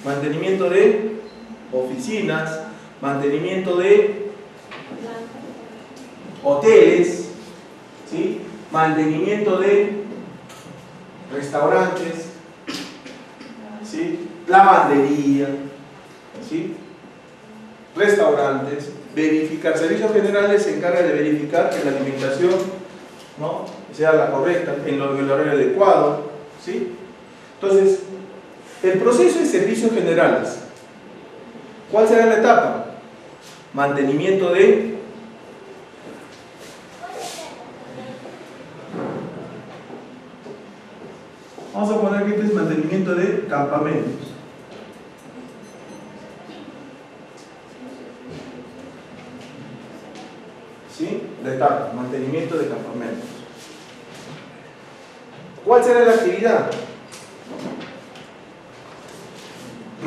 mantenimiento de oficinas, mantenimiento de hoteles, ¿sí? Mantenimiento de restaurantes, ¿sí? Lavandería, ¿sí? Restaurantes, verificar. Servicios generales se encarga de verificar que la alimentación, ¿no?, sea la correcta, en el horario adecuado, ¿sí? Entonces, el proceso de servicios generales, ¿cuál será la etapa? Mantenimiento de vamos a poner que este es mantenimiento de campamentos. ¿Sí? La etapa, mantenimiento de campamentos. ¿Cuál será la actividad?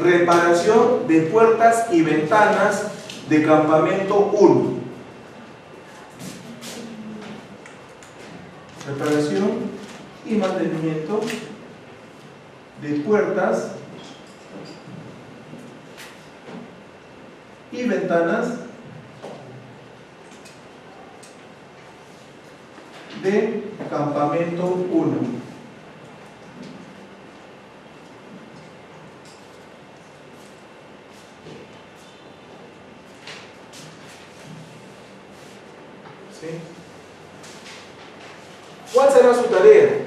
Reparación de puertas y ventanas de campamento 1. Reparación y mantenimiento de puertas y ventanas de campamento 1. ¿Sí? ¿Cuál será su tarea?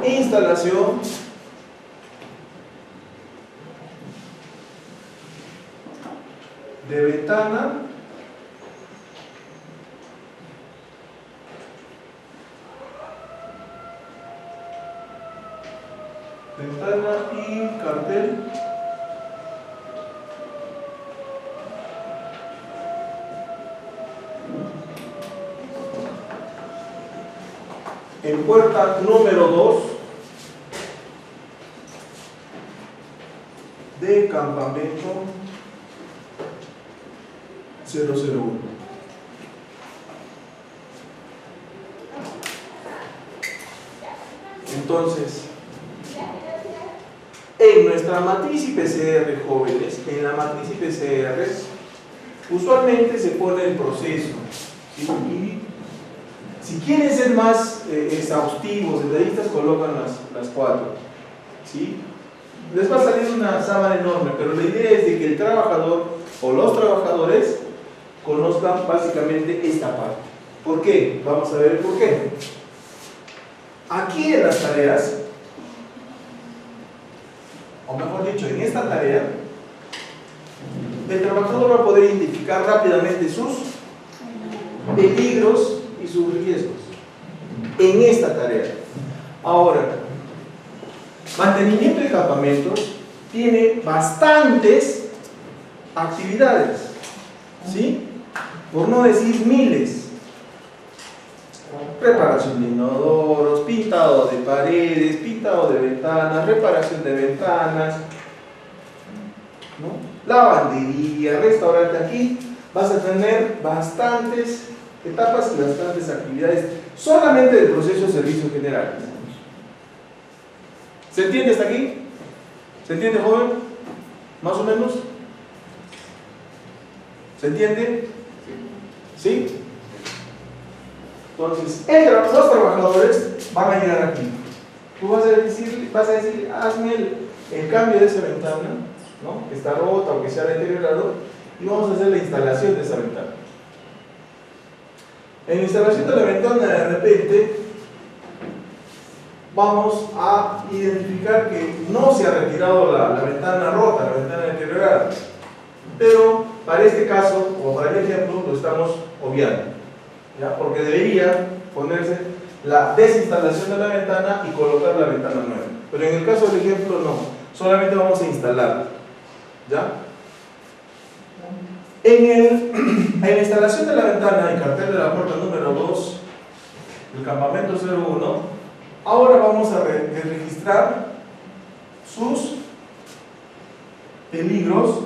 Instalación de ventana y cartel en puerta número 2 de campamento 001. Entonces, en nuestra matriz IPCR, jóvenes, en la matriz IPCR, usualmente se pone el proceso, ¿sí? Y si quieren ser más exhaustivos, detallistas, colocan las 4, ¿sí? Les va a salir una sábana enorme, pero la idea es de que el trabajador o los trabajadores conozcan básicamente esta parte. ¿Por qué? Vamos a ver el por qué. Aquí en las tareas, o mejor dicho, en esta tarea, el trabajador va a poder identificar rápidamente sus peligros y sus riesgos en esta tarea. Ahora, mantenimiento de campamentos tiene bastantes actividades, ¿sí? Por no decir miles. Reparación de inodoros, pintado de paredes, pintado de ventanas, reparación de ventanas, ¿no? Lavandería, restaurante. Aquí vas a tener bastantes etapas y bastantes actividades solamente del proceso de servicios generales. ¿Se entiende hasta aquí? ¿Se entiende, joven? ¿Más o menos? ¿Se entiende? ¿Sí? Entonces, los trabajadores van a llegar aquí. Tú vas a decir, hazme el cambio de esa ventana, ¿no?, que está rota o que se ha deteriorado, y vamos a hacer la instalación de esa ventana. En la instalación de la ventana, de repente, vamos a identificar que no se ha retirado la ventana rota, la ventana deteriorada. Pero para este caso, o para el ejemplo, lo estamos obviando, ¿ya? Porque debería ponerse la desinstalación de la ventana y colocar la ventana nueva. Pero en el caso del ejemplo, no. Solamente vamos a instalarla, ¿ya? En la instalación de la ventana y cartel de la puerta número 2 del campamento 01, ahora vamos a registrar sus peligros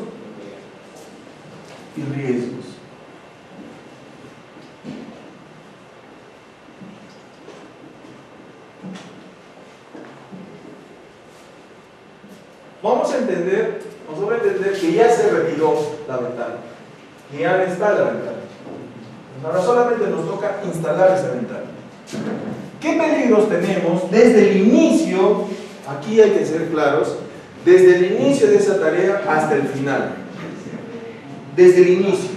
y riesgos. Vamos a entender que ya se retiró la ventana, que ya no está la ventana. Ahora solamente nos toca instalar esa ventana. ¿Qué peligros tenemos desde el inicio? Aquí hay que ser claros, desde el inicio de esa tarea hasta el final. Desde el inicio.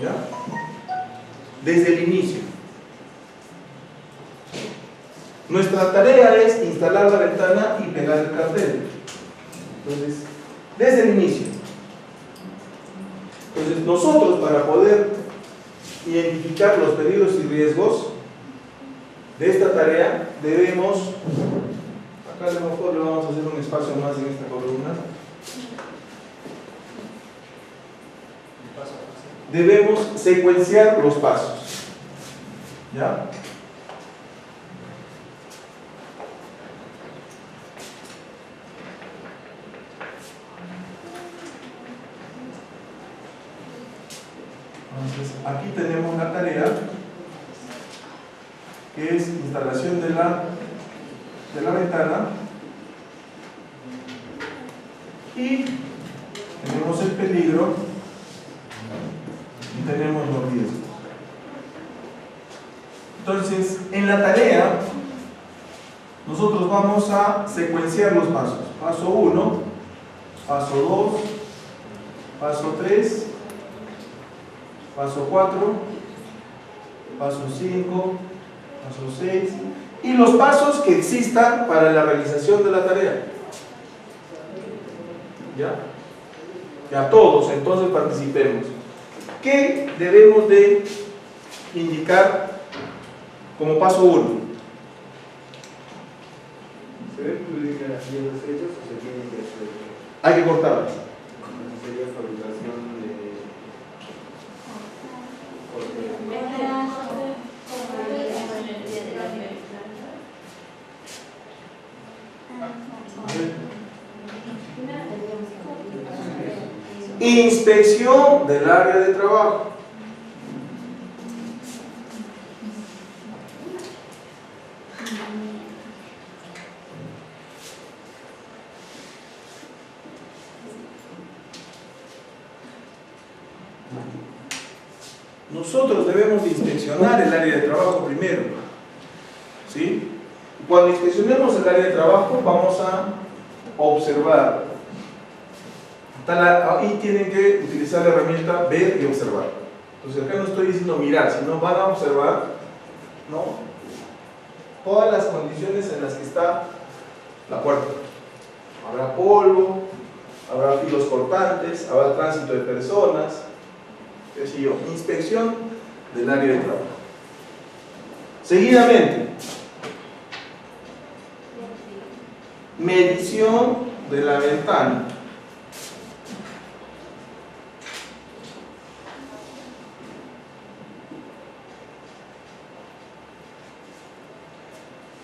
¿Ya? Desde el inicio. Nuestra tarea es instalar la ventana y pegar el cartel. Entonces, desde el inicio. Entonces, nosotros para poder identificar los peligros y riesgos de esta tarea debemos, acá a lo mejor le vamos a hacer un espacio más en esta columna, debemos secuenciar los pasos. ¿Ya? Entonces, aquí tenemos la tarea que es instalación de la ventana y tenemos el peligro y tenemos los riesgos. Entonces, en la tarea nosotros vamos a secuenciar los pasos. Paso 1, paso 2, paso 3, paso 4, paso 5, paso 6 y los pasos que existan para la realización de la tarea. ¿Ya? Ya todos, entonces participemos. ¿Qué debemos de indicar como paso 1? ¿Se deben incluir las piezas hechas o se tienen que hacer? Hay que cortarlas. Sería fabricación de... Inspección del área de trabajo. Nosotros debemos de inspeccionar el área de trabajo primero. ¿Sí? Cuando inspeccionemos el área de trabajo vamos a observar. Ahí tienen que utilizar la herramienta ver y observar. Entonces acá no estoy diciendo mirar, sino van a observar, ¿no?, todas las condiciones en las que está la puerta. Habrá polvo, habrá filos cortantes, habrá tránsito de personas, qué sé yo. Inspección del área de trabajo. Seguidamente, medición de la ventana.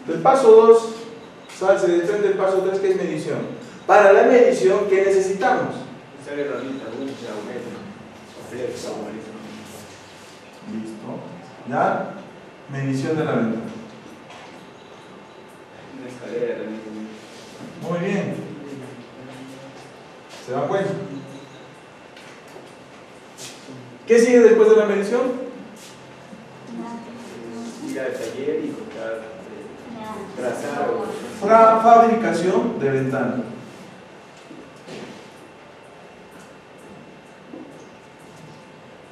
Del paso 2 se desprende el paso 3, que es medición. Para la medición, ¿qué necesitamos? Usar herramientas, wincha, metro, flex, Listo. ¿Ya? Medición de la ventana. una escalera también. Muy bien. ¿Se dan cuenta? ¿Qué sigue después de la medición? Ir al taller y cortar, trazar o... Fabricación de ventana.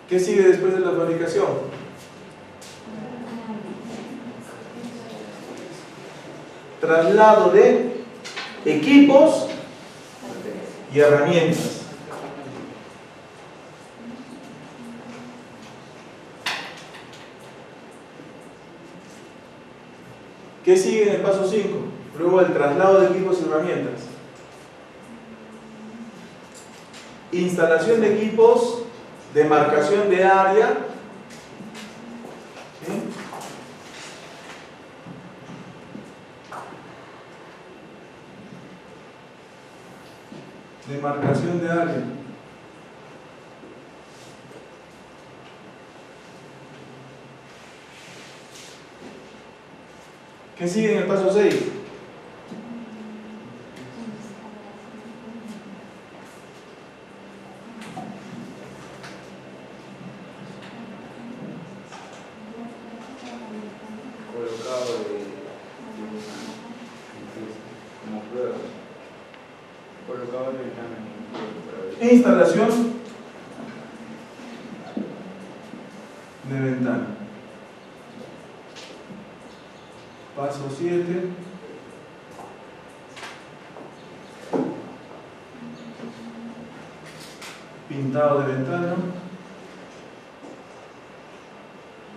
¿Qué sigue después de la fabricación? Traslado de equipos y herramientas. ¿Qué sigue en el paso 5? Luego el traslado de equipos y herramientas. Instalación de equipos, demarcación de área. ¿Sí? Demarcación de área. ¿Qué sigue en el paso 6? Colocado como prueba. Colocado de ventana. Instalación de ventana. Paso 7. Pintado de ventana.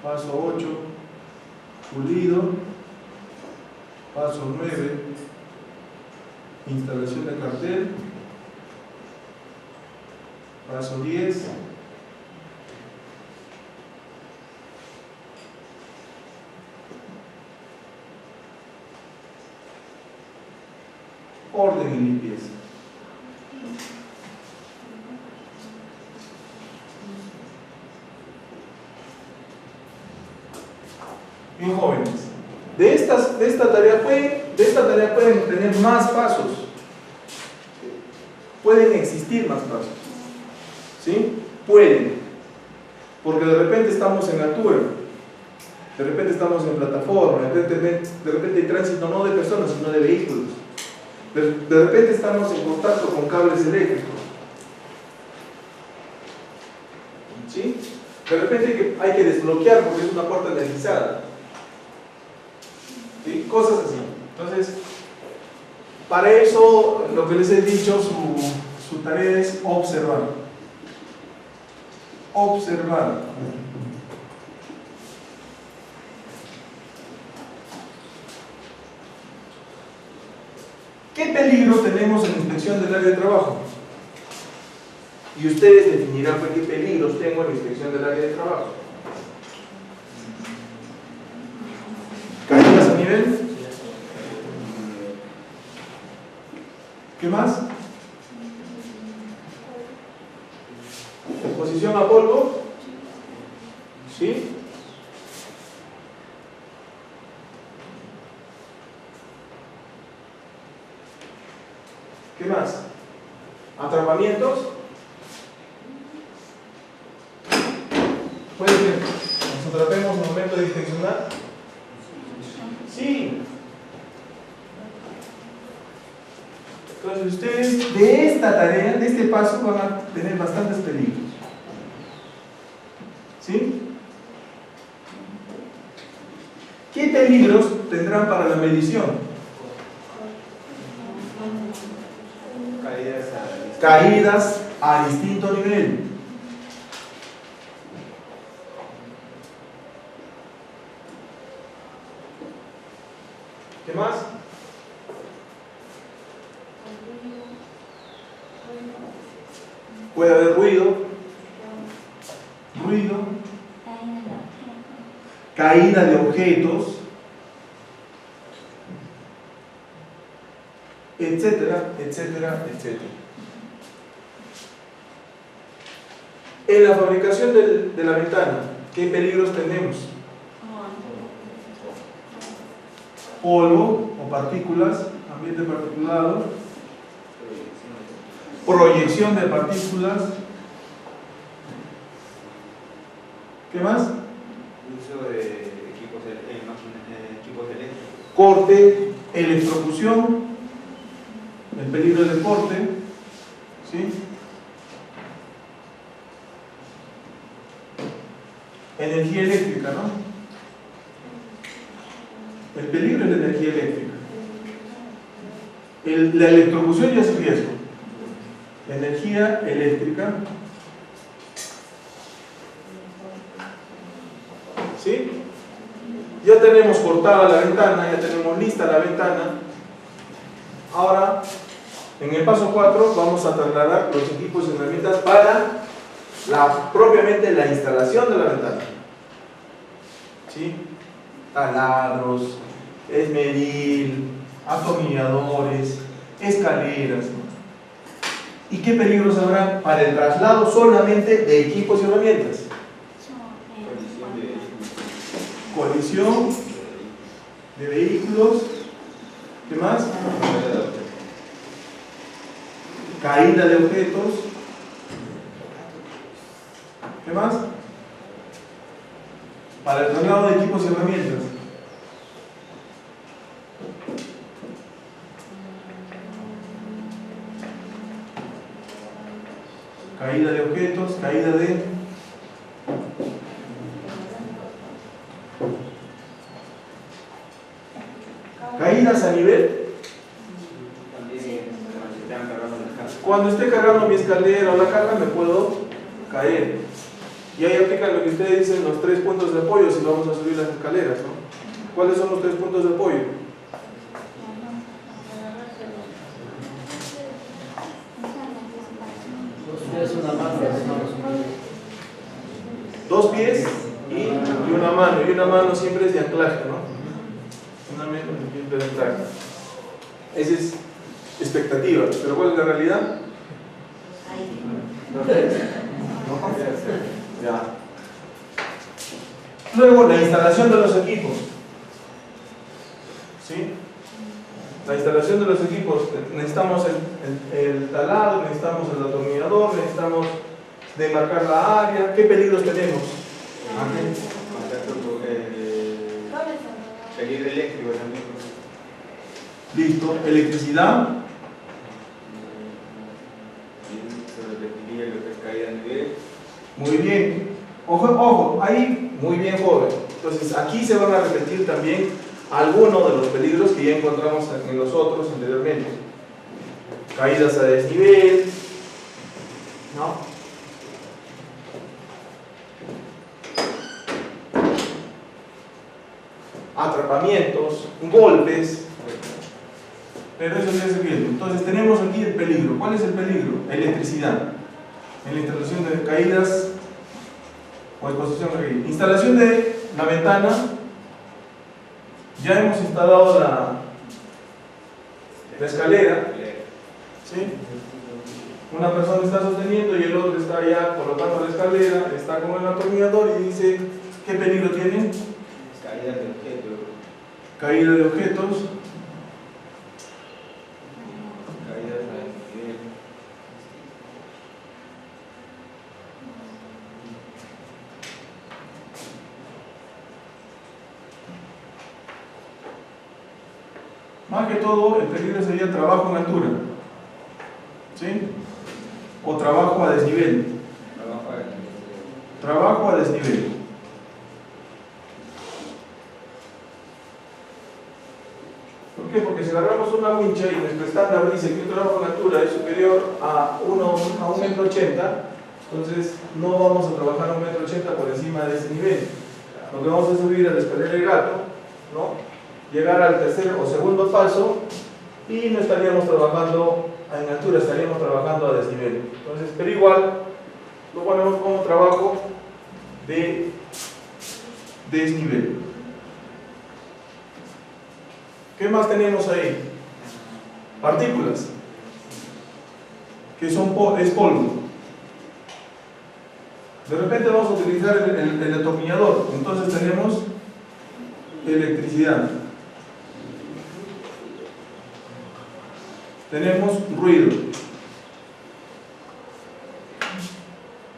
Paso 8. Pulido. Paso 9. Instalación de cartel. Paso 10. Orden y limpieza. Bien, jóvenes, de esta tarea pueden tener más pasos, pueden existir más pasos, ¿sí? Pueden, porque de repente estamos en altura, de repente estamos en plataforma, de repente hay tránsito no de personas sino de vehículos, de repente estamos en contacto con cables eléctricos, ¿sí? De repente hay que desbloquear porque es una puerta energizada, ¿sí? Cosas así. Entonces, para eso, lo que les he dicho, su tarea es observar. Observar. ¿Qué peligro tenemos en la inspección del área de trabajo? Y ustedes definirán qué peligros tengo en la inspección del área de trabajo. ¿Caídas a nivel? ¿Qué más? ¿Exposición a polvo? ¿Sí? ¿Qué más? ¿Atrapamientos? ¿Puede que nos atrapemos en el momento de inspeccionar? Sí. Entonces ustedes de esta tarea, de este paso, van a tener bastantes peligros. ¿Sí? ¿Qué peligros tendrán para la medición? Caídas a distinto nivel. ¿Qué más? Puede haber ruido, caída de objetos, etcétera, etcétera, etcétera. En la fabricación de la ventana, ¿qué peligros tenemos? Polvo o partículas, ambiente particulado, proyección de partículas. ¿Qué más? Uso de equipos eléctricos. Corte, electrocución, el peligro del corte, ¿sí? Energía eléctrica, ¿no? El peligro es la energía eléctrica. La electrocución ya es riesgo. La energía eléctrica, ¿sí? Ya tenemos cortada la ventana, ya tenemos lista la ventana. Ahora, en el paso 4 vamos a trasladar los equipos y herramientas para propiamente la instalación de la ventana, ¿sí? Taladros, esmeril, atornilladores, escaleras. ¿Y qué peligros habrá para el traslado solamente de equipos y herramientas? Colisión de vehículos. ¿Qué más? Caída de objetos. ¿Qué más? Para el traslado de equipos y herramientas. Caída de objetos, caída de caídas a nivel. Cuando esté cargando mi escalera o la carga me puedo caer. Y ahí aplican lo que ustedes dicen, los 3 puntos de apoyo si vamos a subir las escaleras, ¿no? ¿Cuáles son los 3 puntos de apoyo? Dos pies y una mano. Y una mano siempre es de anclaje, ¿no? Una mano siempre de anclaje. Esa es expectativa, pero ¿cuál es la realidad? Ya. Luego, la instalación de los equipos. ¿Sí? La instalación de los equipos. Necesitamos el taladro, necesitamos el atornillador, necesitamos demarcar la área. ¿Qué peligros tenemos? Peligro eléctrico también. Listo. Electricidad. Muy bien. Ojo, ojo, ahí muy bien, joven. Entonces aquí se van a repetir también algunos de los peligros que ya encontramos en los otros anteriormente. Caídas a desnivel, ¿no? Atrapamientos, golpes, pero eso ya se viendo. Entonces tenemos aquí el peligro. ¿Cuál es el peligro? Electricidad. En la instalación de caídas o exposición de caídas. Instalación de la ventana. Ya hemos instalado la escalera. ¿Sí? Una persona está sosteniendo y el otro está ya colocando la escalera, está con el atornillador y dice, ¿qué peligro tiene? Caída de objetos. Caída de objetos. Caídas a desnivel. Más que todo, el peligro sería trabajo en altura. ¿Sí? O trabajo a desnivel. Trabajo a desnivel. ¿Por qué? Porque si agarramos una wincha y nuestro estándar dice que un trabajo en altura es superior a 1,80 m, entonces no vamos a trabajar a 1,80 m por encima de ese nivel. Lo que vamos a subir a la escalera del gato, ¿no? Llegar al tercer o segundo paso y no estaríamos trabajando en altura, estaríamos trabajando a desnivel. Entonces, pero igual lo ponemos como trabajo de desnivel. ¿Qué más tenemos ahí? Partículas, que son es polvo. De repente vamos a utilizar el atornillador, entonces tenemos electricidad. Tenemos ruido.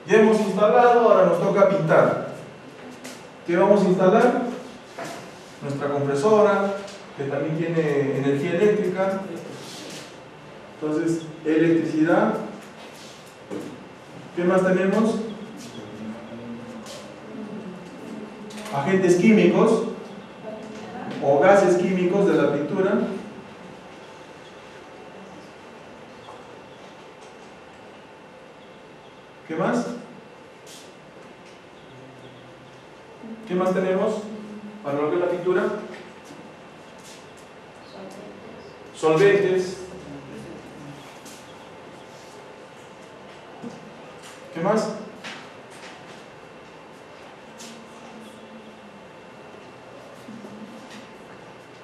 Ya hemos instalado, ahora nos toca pintar. ¿Qué vamos a instalar? Nuestra compresora, que también tiene energía eléctrica. Entonces, electricidad. ¿Qué más tenemos? Agentes químicos o gases químicos de la pintura. ¿Qué más? ¿Qué más tenemos para lo que es la pintura? Solventes. ¿Qué más?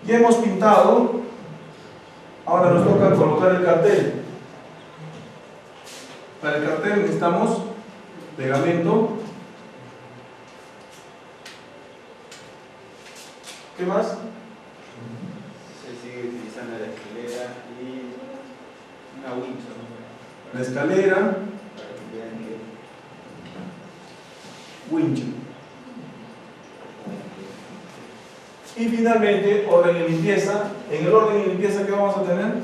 Ya hemos pintado, ahora nos toca colocar el cartel. Para el cartel necesitamos pegamento. ¿Qué más? Se sigue utilizando la escalera y una wincha, ¿no? La escalera, Para que vean que wincha. Y finalmente, orden y limpieza. En el orden y limpieza, ¿qué vamos a tener?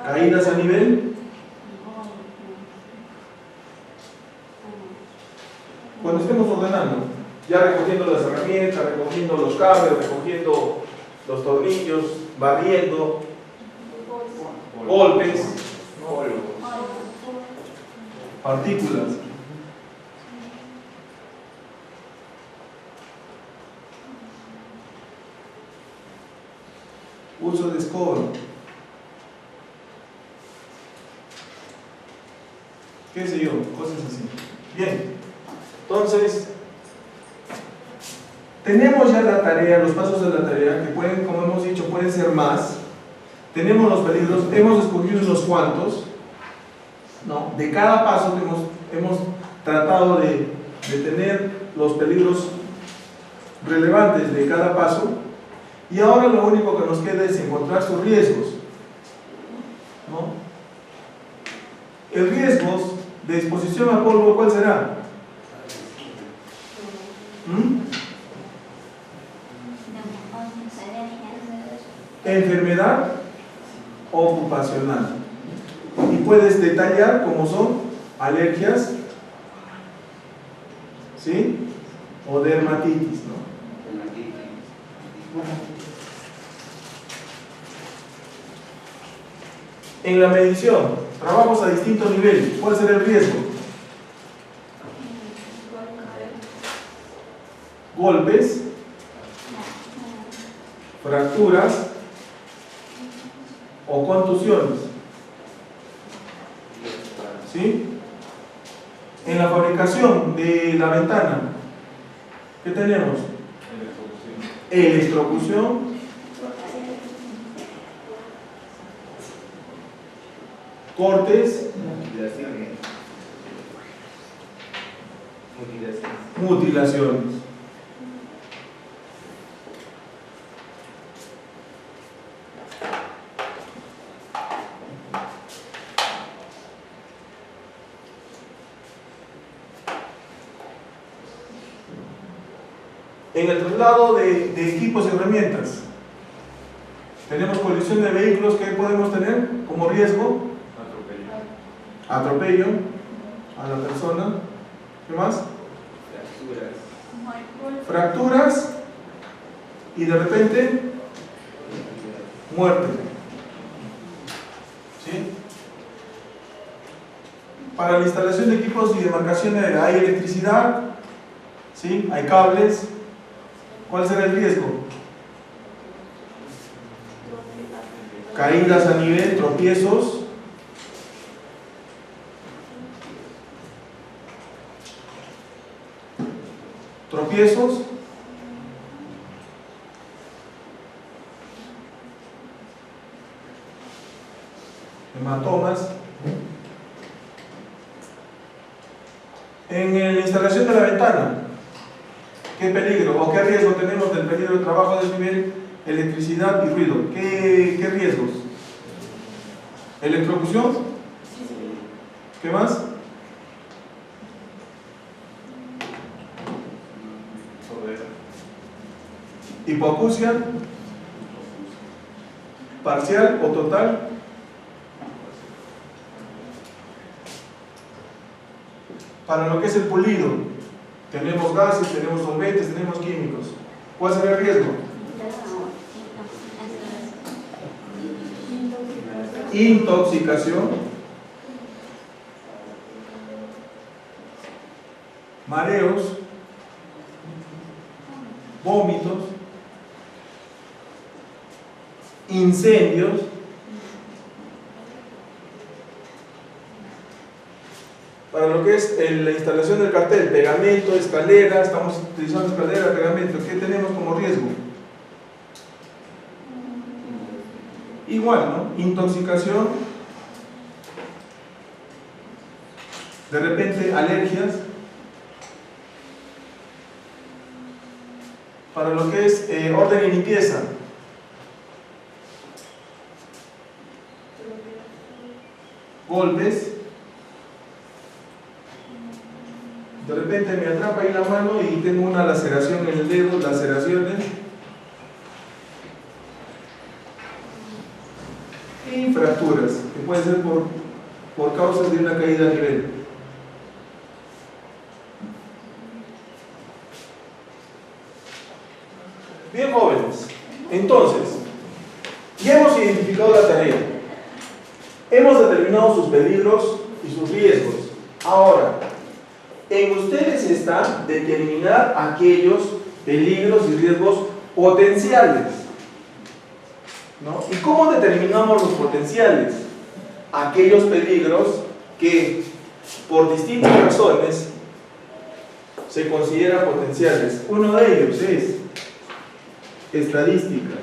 Caídas a nivel. Cuando estemos ordenando, ya recogiendo las herramientas, recogiendo los cables, recogiendo los tornillos, barriendo, golpes, partículas. Uso de escoba. Qué sé yo, cosas así. Bien, entonces tenemos ya la tarea, los pasos de la tarea que pueden, como hemos dicho, pueden ser más. Tenemos los peligros, hemos escogido unos cuantos, ¿no? De cada paso hemos tratado de tener los peligros relevantes de cada paso. Y ahora lo único que nos queda es encontrar sus riesgos, ¿no? El riesgo de exposición a polvo, ¿cuál será? Enfermedad ocupacional. Y puedes detallar cómo son alergias, ¿sí? O dermatitis, ¿no? En la medición, trabajos a distinto nivel, ¿cuál será el riesgo? Golpes, fracturas o contusiones. ¿Sí? En la fabricación de la ventana, ¿qué tenemos? Electrocución, cortes, mutilaciones. En el traslado de equipos y herramientas, tenemos colisión de vehículos. ¿Qué podemos tener como riesgo? Atropello a la persona. ¿Qué más? Fracturas y de repente muerte. ¿Sí? Para la instalación de equipos y demarcación hay electricidad, ¿sí? Hay cables. ¿Cuál será el riesgo? Caídas a nivel, tropiezos. Tropiezos. Hematomas. En la instalación de la ventana, ¿qué peligro o qué riesgo tenemos del peligro de trabajo a desnivel? Electricidad y ruido. ¿Qué riesgos? Electrocución. ¿Qué más? Hipoacusia. Parcial o total. Para lo que es el pulido, tenemos gases, tenemos solventes, tenemos químicos. ¿Cuál será el riesgo? Intoxicación, mareos, vómitos, incendios, para lo que es la instalación del cartel, pegamento, escalera, estamos utilizando escalera, pegamento, ¿qué tenemos como riesgo? Igual, ¿no? Intoxicación, de repente alergias, para lo que es orden y limpieza. Golpes. De repente me atrapa ahí la mano y tengo una laceración en el dedo, laceraciones. Y fracturas, que pueden ser por causas de una caída a nivel. Bien, jóvenes, entonces, ya hemos identificado la tarea, hemos determinado sus peligros y sus riesgos. Ahora, en ustedes está determinar aquellos peligros y riesgos potenciales, ¿no? ¿Y cómo determinamos los potenciales? Aquellos peligros que por distintas razones se consideran potenciales. Uno de ellos es estadística.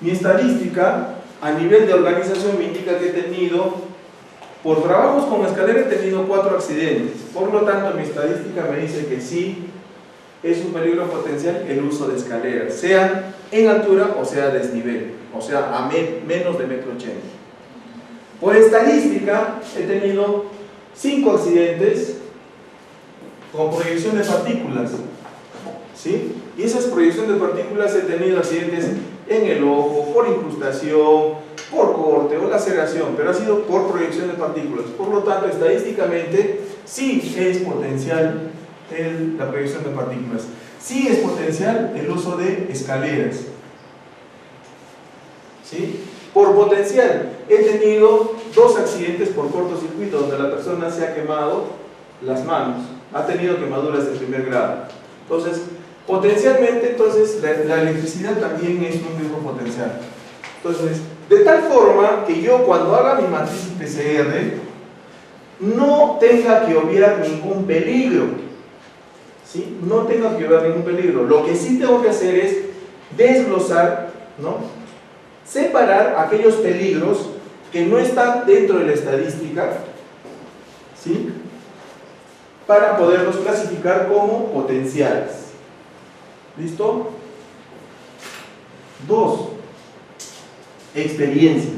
Mi estadística a nivel de organización me indica que he tenido, por trabajos con escalera he tenido 4 accidentes. Por lo tanto, mi estadística me dice que sí es un peligro potencial el uso de escaleras, sea en altura o sea a desnivel, o sea a menos de 1,80 m. Por estadística he tenido 5 accidentes con proyección de partículas, ¿sí? Y esas proyecciones de partículas he tenido accidentes en el ojo, por incrustación, por corte o laceración, pero ha sido por proyección de partículas. Por lo tanto, estadísticamente sí es potencial la proyección de partículas. Sí es potencial el uso de escaleras, ¿sí? Por potencial he tenido 2 accidentes por cortocircuito donde la persona se ha quemado las manos, ha tenido quemaduras de primer grado. Entonces, potencialmente, entonces, la electricidad también es un riesgo potencial. Entonces, de tal forma que yo cuando haga mi matriz PCR no tenga que obviar ningún peligro, ¿sí? No tenga que obviar ningún peligro. Lo que sí tengo que hacer es desglosar, ¿no? Separar aquellos peligros que no están dentro de la estadística, ¿sí? Para poderlos clasificar como potenciales. ¿Listo? 2. Experiencia.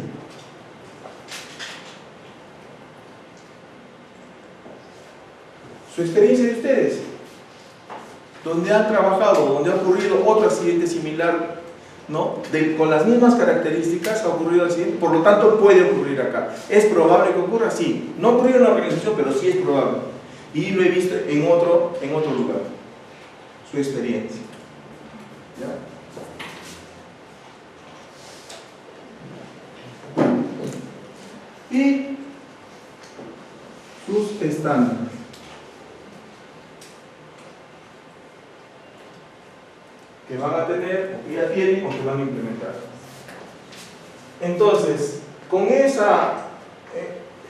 Su experiencia de ustedes, donde han trabajado, donde ha ocurrido otro accidente similar, ¿no? Con las mismas características ha ocurrido accidente, por lo tanto puede ocurrir acá. ¿Es probable que ocurra? Sí. No ocurrió en la organización, pero sí es probable. Y lo he visto en otro lugar. Su experiencia. ¿Ya? Y sus estándares. Que van a tener, o que ya tienen, o que van a implementar. Entonces, con esa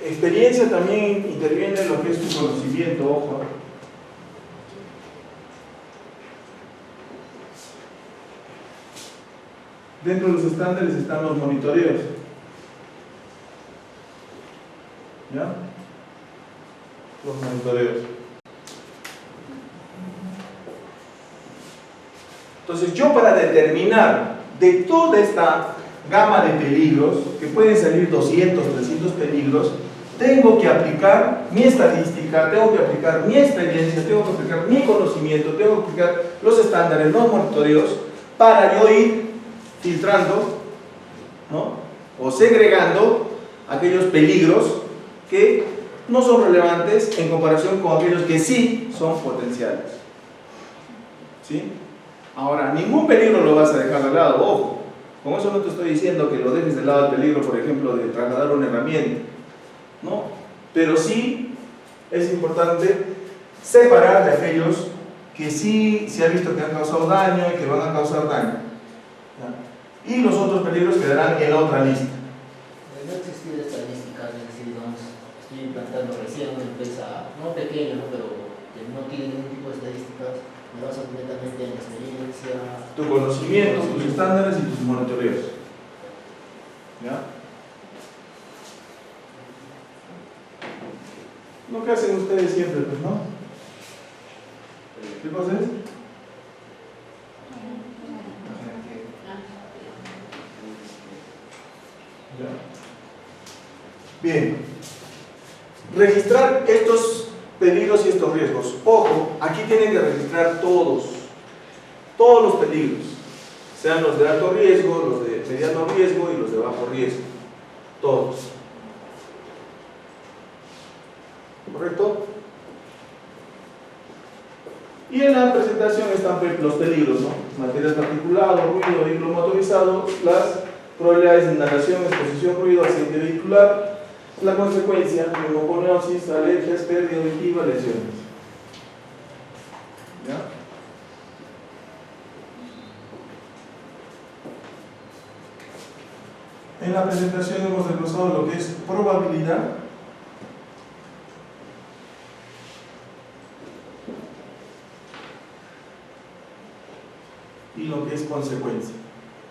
experiencia también interviene lo que es tu conocimiento, ojo. Dentro de los estándares están los monitoreos. ¿Ya? Los monitoreos. Entonces, yo para determinar de toda esta gama de peligros, que pueden salir 200, 300 peligros, tengo que aplicar mi estadística, tengo que aplicar mi experiencia, tengo que aplicar mi conocimiento, tengo que aplicar los estándares, los monitoreos, para yo ir filtrando, ¿no? O segregando aquellos peligros que no son relevantes en comparación con aquellos que sí son potenciales. ¿Sí? Ahora, ningún peligro lo vas a dejar de lado, ojo. Con eso no te estoy diciendo que lo dejes de lado el peligro, por ejemplo, de trasladar una herramienta, ¿no? Pero sí es importante separar de aquellos que sí se ha visto que han causado daño y que van a causar daño, ¿ya? Y los otros peligros quedarán en la otra lista. No existir estadísticas, es decir, vamos, estoy implantando recién una empresa, no pequeña, ¿no? Pero que no tiene ningún tipo de estadísticas, me baso completamente en la experiencia, Tu conocimiento, tus estándares y tus monitoreos. ¿Ya? Lo que hacen ustedes siempre, pues, ¿no? ¿Qué cosa es? Bien, registrar estos peligros y estos riesgos. Ojo, aquí tienen que registrar todos los peligros, sean los de alto riesgo, los de mediano riesgo y los de bajo riesgo, todos. ¿Correcto? Y en la presentación están los peligros, ¿no? Material particulado, ruido, vehículo motorizado, las probabilidades de inhalación, exposición, ruido, accidente vehicular, la consecuencia, neumoconiosis, alergias, pérdida auditiva, lesiones. ¿Ya? En la presentación hemos desglosado lo que es probabilidad, y lo que es consecuencia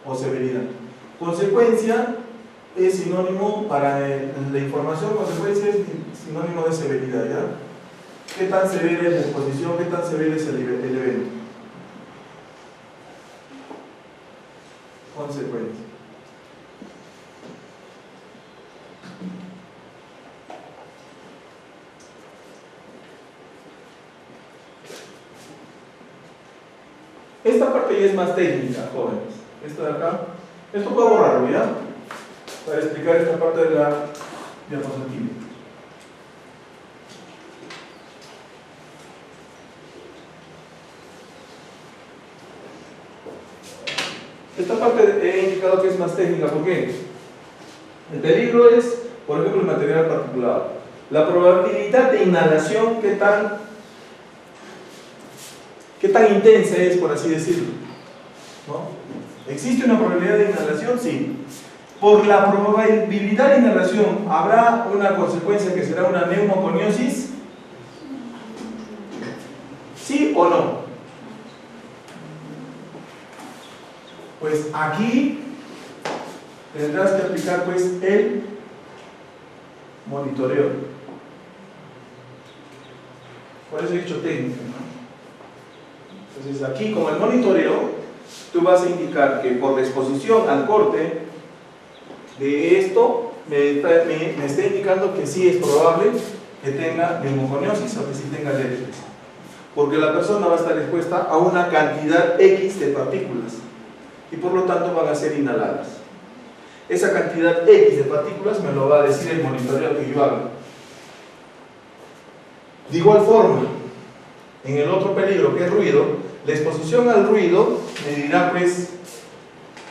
o severidad. Consecuencia es sinónimo para la información, consecuencia es sinónimo de severidad, ¿ya? ¿Qué tan severa es la exposición? ¿Qué tan severo es el evento? Consecuencia. Esta parte ya es más técnica, jóvenes. Esto de acá, esto puedo borrarlo, ¿ya? Para explicar esta parte de la diapositiva. Esta parte he indicado que es más técnica, ¿por qué? El peligro es, por ejemplo, el material particulado. La probabilidad de inhalación, ¿qué tan intensa es, por así decirlo? ¿No? ¿Existe una probabilidad de inhalación? Sí. Por la probabilidad de inhalación, ¿habrá una consecuencia que será una neumoconiosis? ¿Sí o no? Pues aquí tendrás que aplicar pues el monitoreo. Por eso he dicho técnica, ¿no? Entonces aquí, como el monitoreo, tú vas a indicar que por la exposición al corte de esto me está indicando que sí es probable que tenga neumoconiosis o que sí tenga alergias, porque la persona va a estar expuesta a una cantidad X de partículas y por lo tanto van a ser inhaladas. Esa cantidad X de partículas me lo va a decir el monitoreo que yo hago. De igual forma, en el otro peligro que es ruido, la exposición al ruido me dirá pues,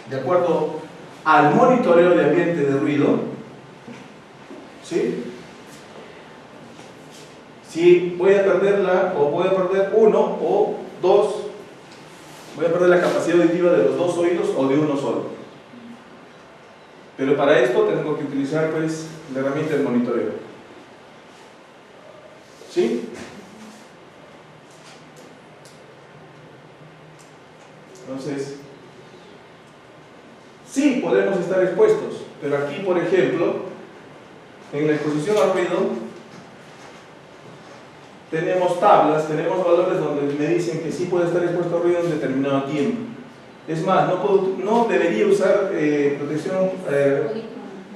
de acuerdo al monitoreo de ambiente de ruido, ¿sí? Si voy a perderla, o voy a perder uno o dos, voy a perder la capacidad auditiva de los dos oídos o de uno solo. Pero para esto tengo que utilizar pues la herramienta del monitoreo. ¿Sí? Entonces, sí podemos estar expuestos, pero aquí, por ejemplo, en la exposición al ruido, tenemos tablas, tenemos valores donde me dicen que sí puede estar expuesto al ruido en determinado tiempo. Es más, no debería usar protección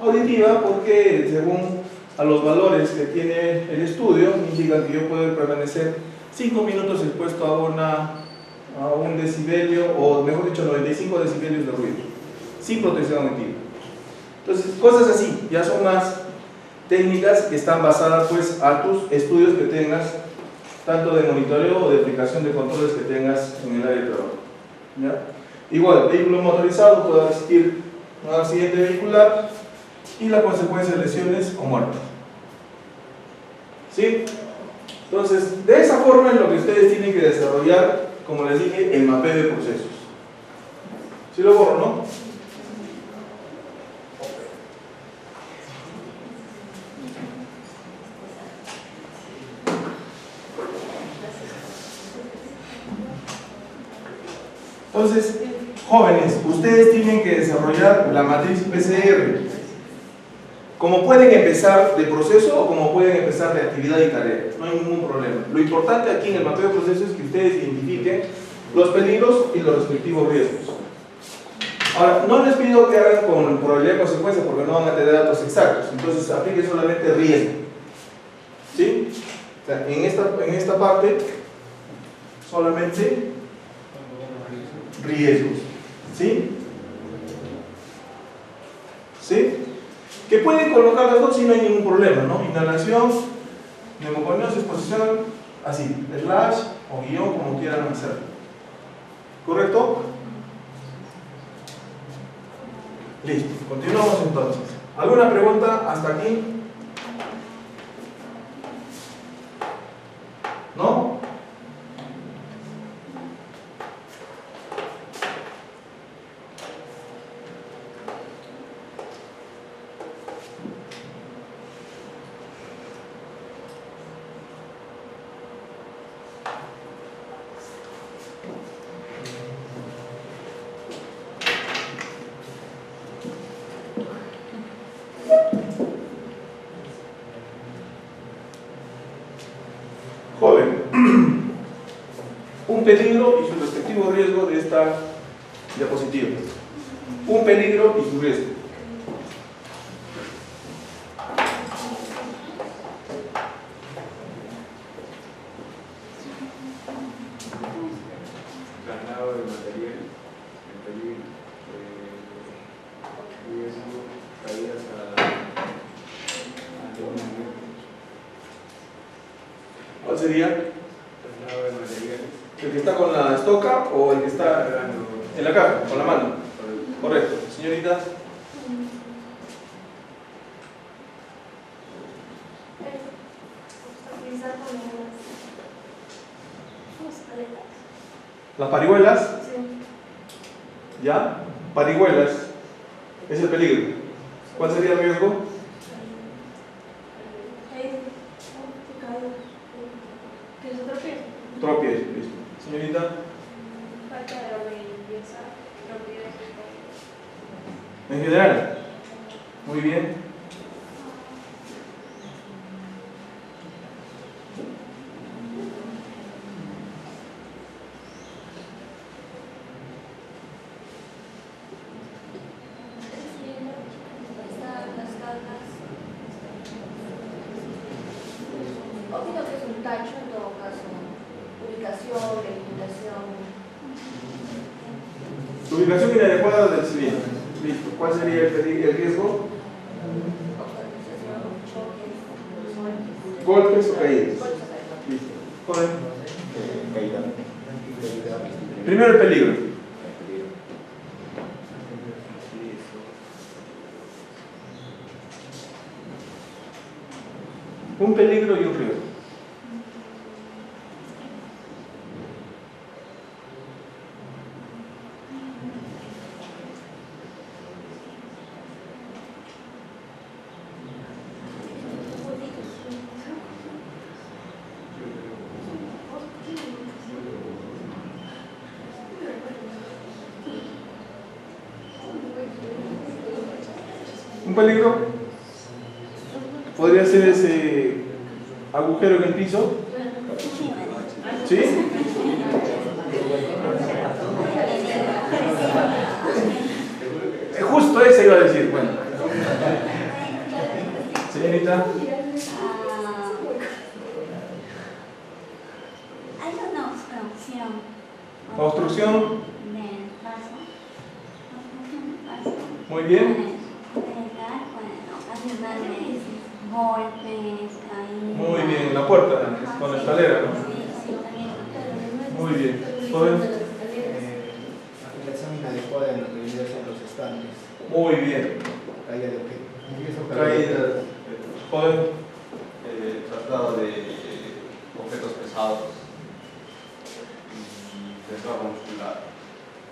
auditiva porque según a los valores que tiene el estudio, indican que yo puedo permanecer 5 minutos expuesto a un decibelio, o mejor dicho 95 decibelios de ruido, sin protección auditiva. Entonces, cosas así, ya son más técnicas que están basadas pues a tus estudios que tengas, tanto de monitoreo o de aplicación de controles que tengas en el área de trabajo. ¿Ya? Igual, vehículo motorizado puede existir un accidente vehicular y la consecuencia de lesiones o muerte. ¿Sí? Entonces, de esa forma es lo que ustedes tienen que desarrollar, como les dije, el mapeo de procesos. ¿Sí lo borro, no? Entonces, jóvenes, ustedes tienen que desarrollar la matriz PCR. como pueden empezar de proceso o como pueden empezar de actividad y tarea. No hay ningún problema. Lo importante aquí en el mapeo de procesos es que ustedes identifiquen los peligros y los respectivos riesgos. Ahora, no les pido que hagan con probabilidad de consecuencia porque no van a tener datos exactos. Entonces, apliquen solamente riesgo. ¿Sí? O sea, en esta parte, solamente riesgos. ¿Sí? ¿Sí? Que pueden colocar las dos y no hay ningún problema, ¿no? Inhalación, neumoconiosis, exposición, así, slash o guión, como quieran hacerlo. ¿Correcto? Listo, continuamos entonces. ¿Alguna pregunta hasta aquí? ¿No? Joven, un peligro y su respectivo riesgo de esta diapositiva. Un peligro y su riesgo. Traslado de material, el peligro, riesgo, caídas a ¿Cuál sería? traslado de materiales. ¿El que está con la estoca o el que está en la caja, con la mano? Correcto. Señorita. Las parihuelas. Sí. ¿Ya? Parihuelas. Es el peligro. ¿Cuál sería el riesgo? ¿Qué es otro pie? Tropiezo. Listo. Señorita. Falta de orden y limpieza, propiedades. En general. Muy bien. Opino que es un tacho en todo caso. Ubicación, delimitación. Ubicación inadecuada del civil. Listo. ¿Cuál sería el riesgo? Organización, choques, Golpes o caídas. golpes. Listo. Joven. Caída. Primero el peligro. Un peligro y un riesgo. Un peligro podría ser ese agujero en el piso. ¿Sí? Justo ese iba a decir. Bueno. Señorita. Hay una obstrucción. Obstrucción. Del vaso. Obstrucción del vaso. Muy bien. Pueden ocasionarme golpes, caídas. Muy bien. La puerta con la escalera, ¿no? Sí, sí, también. Muy bien. Joven. Aplicación inadecuada en la realidad en los estantes. Muy bien. Caída de objetos. Caídas. Joven. Traslado de objetos pesados y desgarro muscular.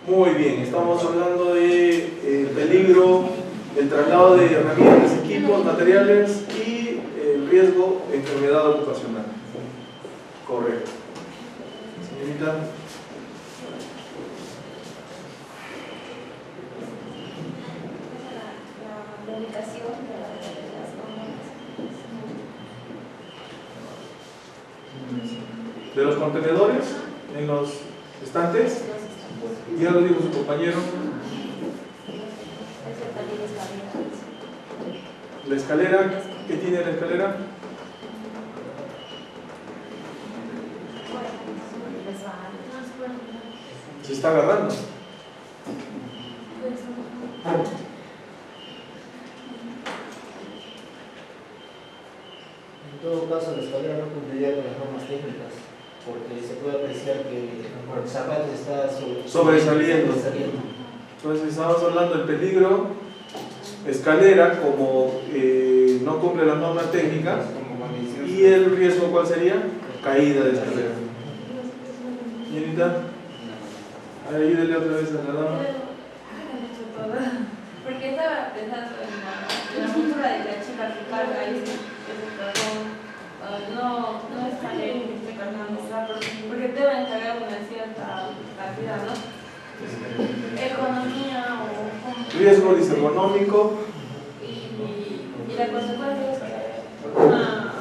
Muy bien. Estamos hablando de peligro, el traslado de herramientas, equipos, materiales y el riesgo de enfermedad ocupacional. Correcto. Señorita. La ubicación de la de los contenedores en los estantes. Ya lo dijo su compañero. La escalera, ¿qué tiene la escalera? Se está agarrando. En todo caso, la escalera no cumpliría con las normas técnicas, porque se puede apreciar que el zapato está Sobresaliendo. Entonces estamos hablando del peligro. Escalera, como no cumple las normas técnicas, y el riesgo, ¿cuál sería? Caída de escalera. Señorita, ayúdele otra vez a la dama. Porque estaba pensando en la postura de la chica que carga ahí, que se cargó. No es tan bien que esté cargando, porque deben cargar una cierta cantidad, ¿no? Economía o... Riesgo disergonómico. Y la consecuencia es que una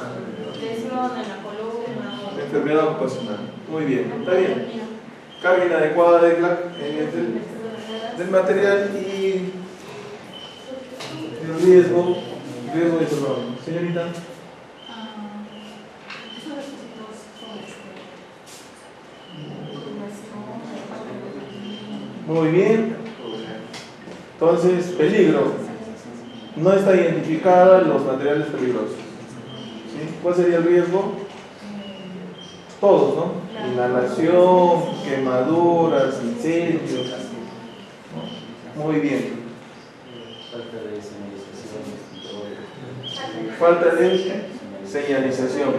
lesión en la columna o... Enfermedad ocupacional. Muy bien, está bien. Carga inadecuada del material y el riesgo disergonómico. Señorita. Muy bien. Entonces, peligro. No está identificada los materiales peligrosos. ¿Sí? ¿Cuál sería el riesgo? Todos, ¿no? Inhalación, quemaduras, incendios. Muy bien. Falta de señalización.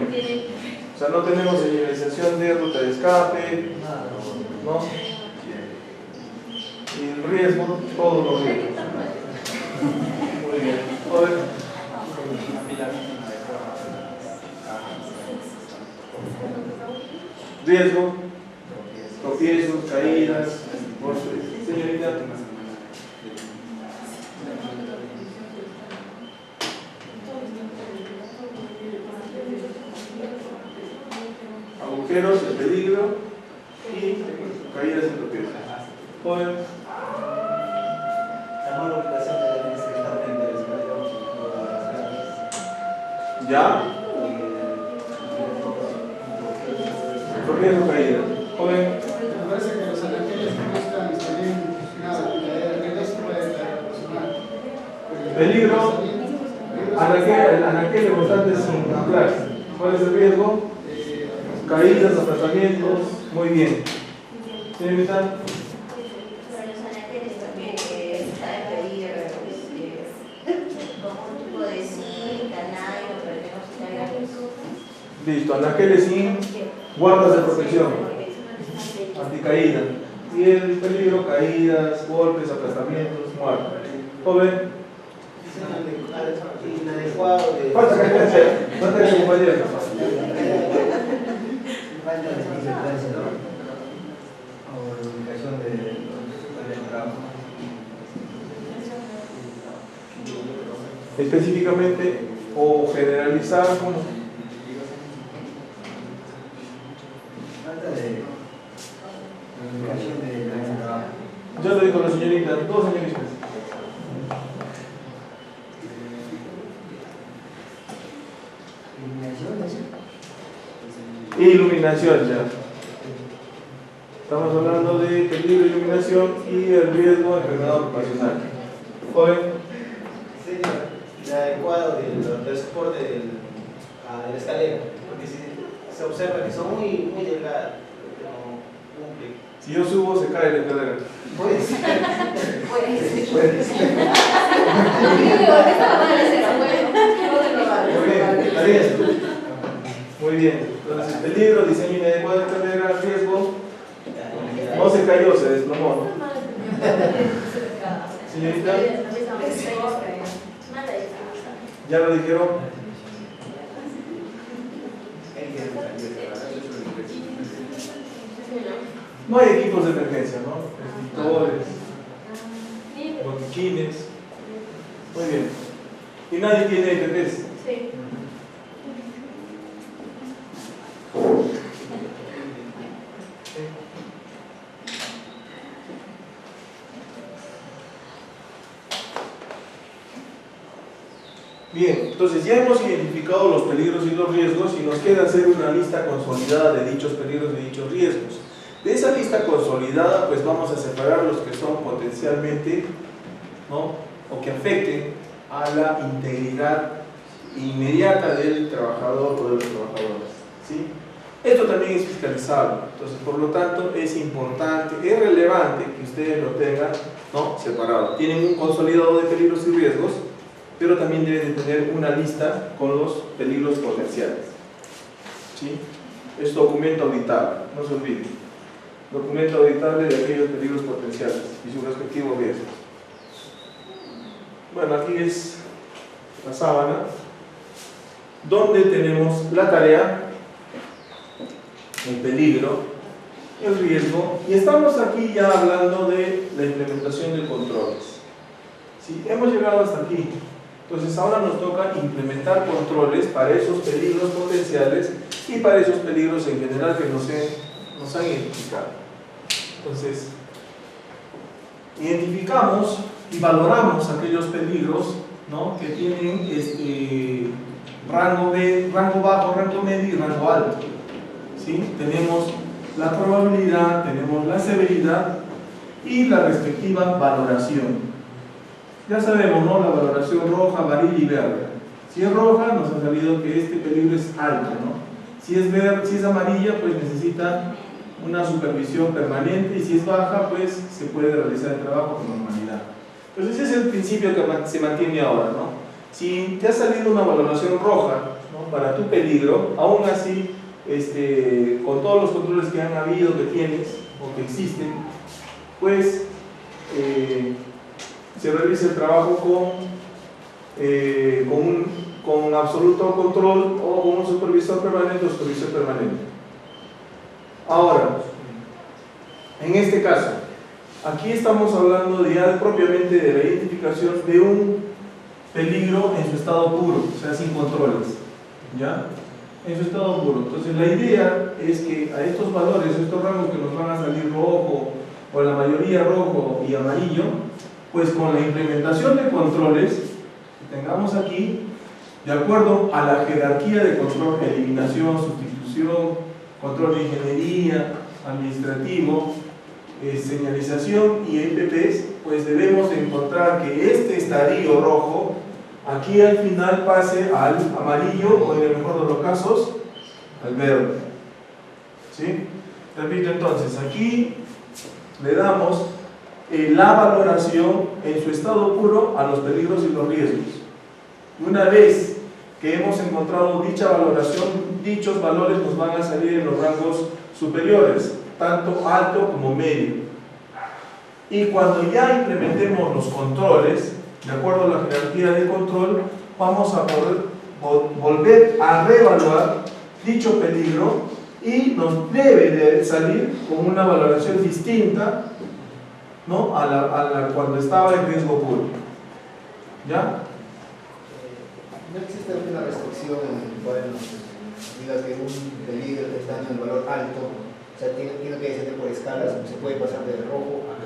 O sea, no tenemos señalización de ruta de escape, ¿no? Y el riesgo, todos los riesgos. Muy bien. A ver. Riesgo, tropiezos, caídas, golpes. Señorita. Agujeros, el peligro y caídas y tropiezos. Joven. La mala ubicación de la frente del escalera. ¿Ya? Tropiezo, caída. Joven. Me parece que los anaqueles que no están bien identificados, el regreso puede caer personal. Peligro. El anaquel constante sin anclar. ¿Cuál es el riesgo? Caídas, aplastamientos. Muy bien. Señorita. Los anaqueles también está en peligro como un tipo de cinta, nylon, para que no se caigan. Listo, anaqueles sin guardas de protección. Anticaída. Y el peligro, caídas, golpes, aplastamientos, muerte. Joven. inadecuado de... Falta que compañero. Falta de concentración, ¿no? O la ubicación del trabajo. Específicamente o generalizar como Falta de ubicación del trabajo. ya lo dijo la señorita, dos señoritas. Iluminación ya. Estamos hablando de peligro de iluminación y el riesgo de enfermedad ocupacional. Joven. Señor, inadecuado del soporte de la escalera, porque si se observa que son muy delgadas, que no cumplen. Si yo subo, se cae la escalera. Puede ser. Puede ser. Muy bien, muy bien. Entonces, peligro, diseño inadecuado de escalera, riesgo. No se cayó, se desplomó, ¿no? Señorita, ya lo dijeron. No hay equipos de emergencia, ¿no? Extintores, botiquines. Muy bien. ¿Y nadie tiene EPPs? Sí. Bien, entonces ya hemos identificado los peligros y los riesgos y nos queda hacer una lista consolidada de dichos peligros y dichos riesgos. De esa lista consolidada, pues vamos a separar los que son potencialmente, ¿no?, o que afecten a la integridad inmediata del trabajador o de los trabajadores, ¿sí? Esto también es fiscalizable, entonces por lo tanto es importante, es relevante que ustedes lo tengan, ¿no?, separado. Tienen un consolidado de peligros y riesgos, pero también deben de tener una lista con los peligros potenciales, ¿sí? Es documento auditable, no se olviden. Documento auditable de aquellos peligros potenciales y sus respectivos riesgos. Bueno, aquí es la sábana, donde tenemos la tarea, el peligro, el riesgo, y estamos aquí ya hablando de la implementación de controles. ¿Sí? Hemos llegado hasta aquí. Entonces ahora nos toca implementar controles para esos peligros potenciales y para esos peligros en general que nos han identificado. Entonces, identificamos y valoramos aquellos peligros, ¿no?, que tienen rango bajo, rango medio y rango alto. ¿Sí? Tenemos la probabilidad, tenemos la severidad y la respectiva valoración. Ya sabemos, ¿no?, la valoración roja, amarilla y verde. Si es roja, nos ha salido que este peligro es alto, ¿no? Si es verde, si es amarilla, pues necesita una supervisión permanente, y si es baja, pues se puede realizar el trabajo con normalidad. Entonces ese es el principio que se mantiene ahora, ¿no? Si te ha salido una valoración roja, ¿no?, para tu peligro, aún así, con todos los controles que han habido, que tienes o que existen, pues se realiza el trabajo con absoluto control o con un supervisor permanente o supervisor permanente. Ahora, en este caso, aquí estamos hablando ya propiamente de la identificación de un peligro en su estado puro, o sea, sin controles, ¿ya? En su estado puro. Entonces la idea es que a estos valores, a estos rangos que nos van a salir rojo, o la mayoría rojo y amarillo, pues con la implementación de controles que tengamos aquí, de acuerdo a la jerarquía de control, eliminación, sustitución, control de ingeniería, administrativo, señalización y EPPs, pues debemos encontrar que este estadio rojo aquí al final pase al amarillo o en el mejor de los casos al verde. ¿Sí? Repito entonces, aquí le damos la valoración en su estado puro a los peligros y los riesgos. Una vez que hemos encontrado dicha valoración, dichos valores nos van a salir en los rangos superiores, tanto alto como medio. Y cuando ya implementemos los controles, de acuerdo a la jerarquía de control, vamos a poder volver a reevaluar dicho peligro y nos debe de salir con una valoración distinta, ¿no?, a la cuando estaba en riesgo puro. ¿Ya? ¿No existe alguna restricción en el cual nos diga que un peligro está en el valor alto? O sea, tiene que descender por escalas, se puede pasar del rojo a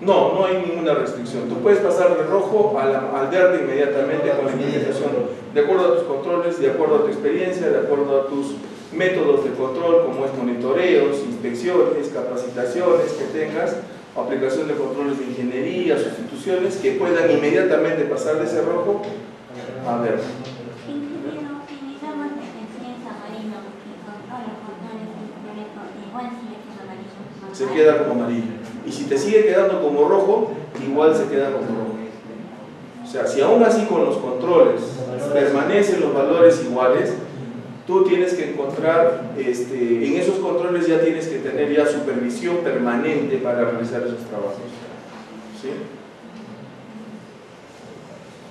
No hay ninguna restricción. Tú puedes pasar del rojo al verde inmediatamente con la implementación, de acuerdo a tus controles, de acuerdo a tu experiencia, de acuerdo a tus métodos de control, como es monitoreos, inspecciones, capacitaciones que tengas, aplicación de controles de ingeniería, sustituciones, que puedan inmediatamente pasar de ese rojo a verde. Se queda como amarillo. Y si te sigue quedando como rojo, igual se queda como rojo. O sea, si aún así con los controles permanecen los valores iguales, tú tienes que encontrar, en esos controles ya tienes que tener ya supervisión permanente para realizar esos trabajos. ¿Sí?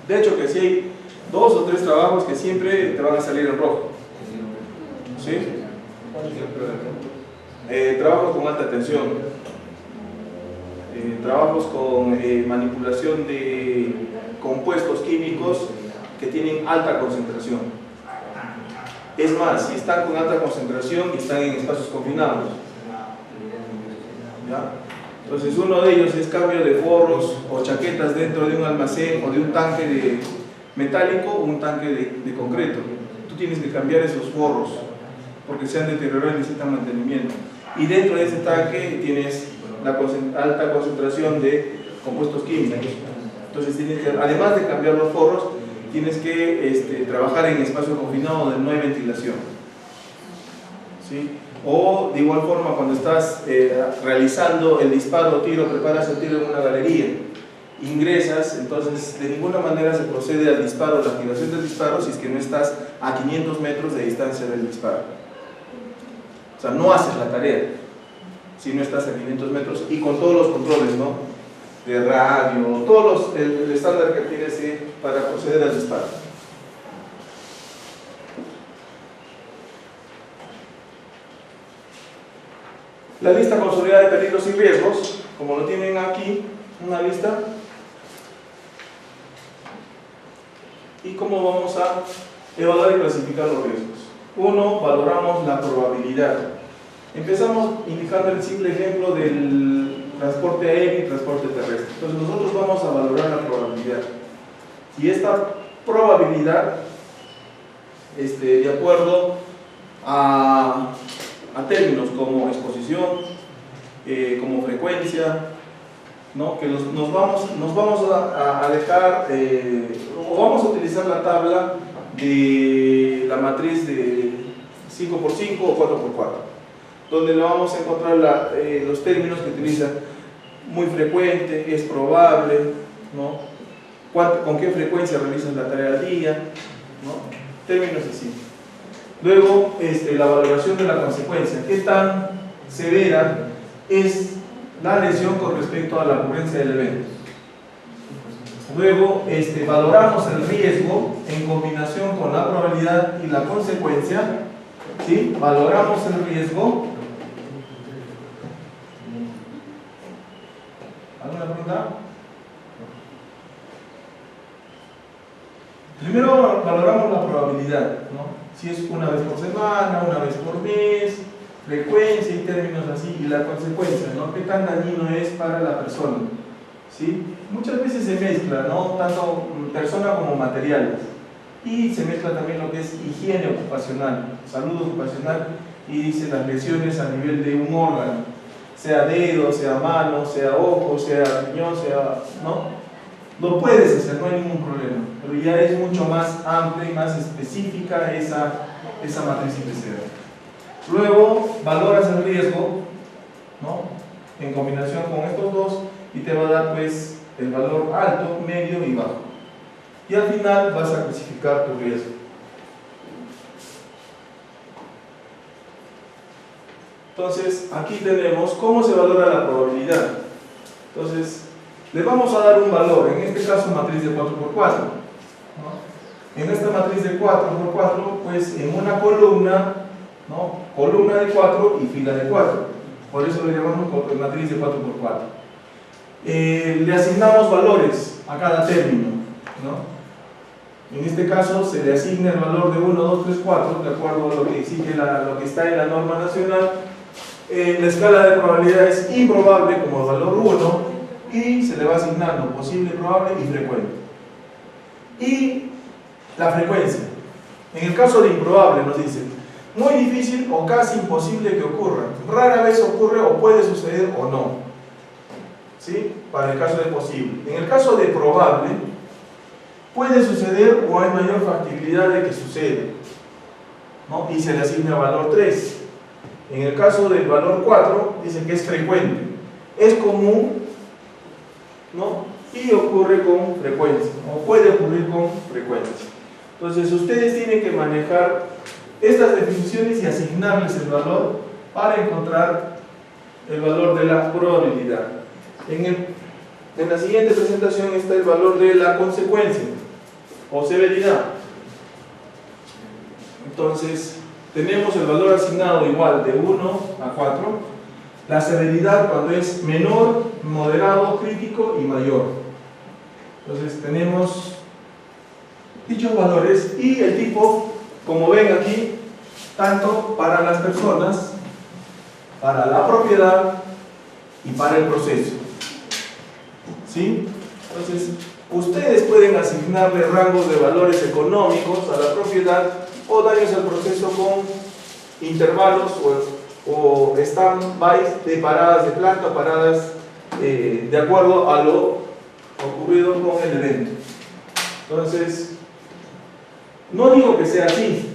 De hecho que sí hay 2 o 3 trabajos que siempre te van a salir en rojo. ¿Sí? Trabajos con alta tensión, trabajos con manipulación de compuestos químicos que tienen alta concentración. Es más, si están con alta concentración y están en espacios confinados, ¿ya? Entonces uno de ellos es cambio de forros o chaquetas dentro de un almacén o de un tanque metálico o un tanque de concreto. Tú tienes que cambiar esos forros porque se han deteriorado y necesitan mantenimiento. Y dentro de ese tanque tienes la alta concentración de compuestos químicos. Entonces tienes que, además de cambiar los forros, tienes que trabajar en espacio confinado donde no hay ventilación, ¿sí? O de igual forma cuando estás realizando el disparo o tiro, preparas el tiro en una galería, ingresas, entonces de ninguna manera se procede al disparo, la activación del disparo, si es que no estás a 500 metros de distancia del disparo. O sea, no haces la tarea si no estás a 500 metros y con todos los controles, ¿no? De radio, todos el estándar que tienes para proceder al disparo. La lista consolidada de peligros y riesgos, como lo tienen aquí, una lista. ¿Y cómo vamos a evaluar y clasificar los riesgos? Uno, valoramos la probabilidad. Empezamos indicando el simple ejemplo del transporte aéreo y transporte terrestre. Entonces nosotros vamos a valorar la probabilidad. Y esta probabilidad, de acuerdo a términos como exposición, como frecuencia, ¿no? Que nos vamos a dejar, o vamos a utilizar la tabla de la matriz de 5x5 o 4x4, donde le vamos a encontrar los términos que utilizan: muy frecuente, es probable, ¿no? Con qué frecuencia realizas la tarea al día, ¿no? Términos así. Luego, la valoración de la consecuencia. ¿Qué tan severa es la lesión con respecto a la ocurrencia del evento? Luego, valoramos el riesgo en combinación con la probabilidad y la consecuencia, ¿sí? Valoramos el riesgo. ¿Alguna pregunta? Primero valoramos la probabilidad, ¿no? Si es una vez por semana, una vez por mes, frecuencia y términos así, y la consecuencia, ¿no? ¿Qué tan dañino es para la persona? ¿Sí? Muchas veces se mezcla, ¿no? Tanto persona como materiales, y se mezcla también lo que es higiene ocupacional, salud ocupacional, y dice las lesiones a nivel de un órgano, sea dedo, sea mano, sea ojo, sea riñón, sea, ¿no? Lo puedes hacer, no hay ningún problema, pero ya es mucho más amplia y más específica esa matriz IPCR. Luego valoras el riesgo, ¿no? En combinación con estos dos, y te va a dar pues el valor alto, medio y bajo. Y al final vas a clasificar tu riesgo. Entonces, aquí tenemos cómo se valora la probabilidad. Entonces, le vamos a dar un valor, en este caso matriz de 4x4, ¿no? En esta matriz de 4x4, pues en una columna, ¿no? Columna de 4 y fila de 4, por eso le llamamos matriz de 4x4. Le asignamos valores a cada término, ¿no? En este caso se le asigna el valor de 1, 2, 3, 4, de acuerdo a lo que exige lo que está en la norma nacional. La escala de probabilidad es improbable como valor 1, y se le va asignando posible, probable y frecuente. Y la frecuencia. En el caso de improbable nos dice muy difícil o casi imposible que ocurra, rara vez ocurre o puede suceder o no, ¿sí? Para el caso de posible. En el caso de probable, puede suceder o hay mayor factibilidad de que suceda, ¿no? Y se le asigna valor 3. En el caso del valor 4 dice que es frecuente, es común, ¿no? Y ocurre con frecuencia, o puede ocurrir con frecuencia. Entonces ustedes tienen que manejar estas definiciones y asignarles el valor para encontrar el valor de la probabilidad. En la siguiente presentación está el valor de la consecuencia o severidad. Entonces tenemos el valor asignado igual de 1 a 4, la severidad cuando es menor, moderado, crítico y mayor. Entonces tenemos dichos valores y el tipo, como ven aquí, tanto para las personas, para la propiedad y para el proceso. ¿Sí? Entonces, ustedes pueden asignarle rangos de valores económicos a la propiedad o daños al proceso con intervalos o stand-by de paradas de planta, paradas de acuerdo a lo ocurrido con el evento. Entonces, no digo que sea así,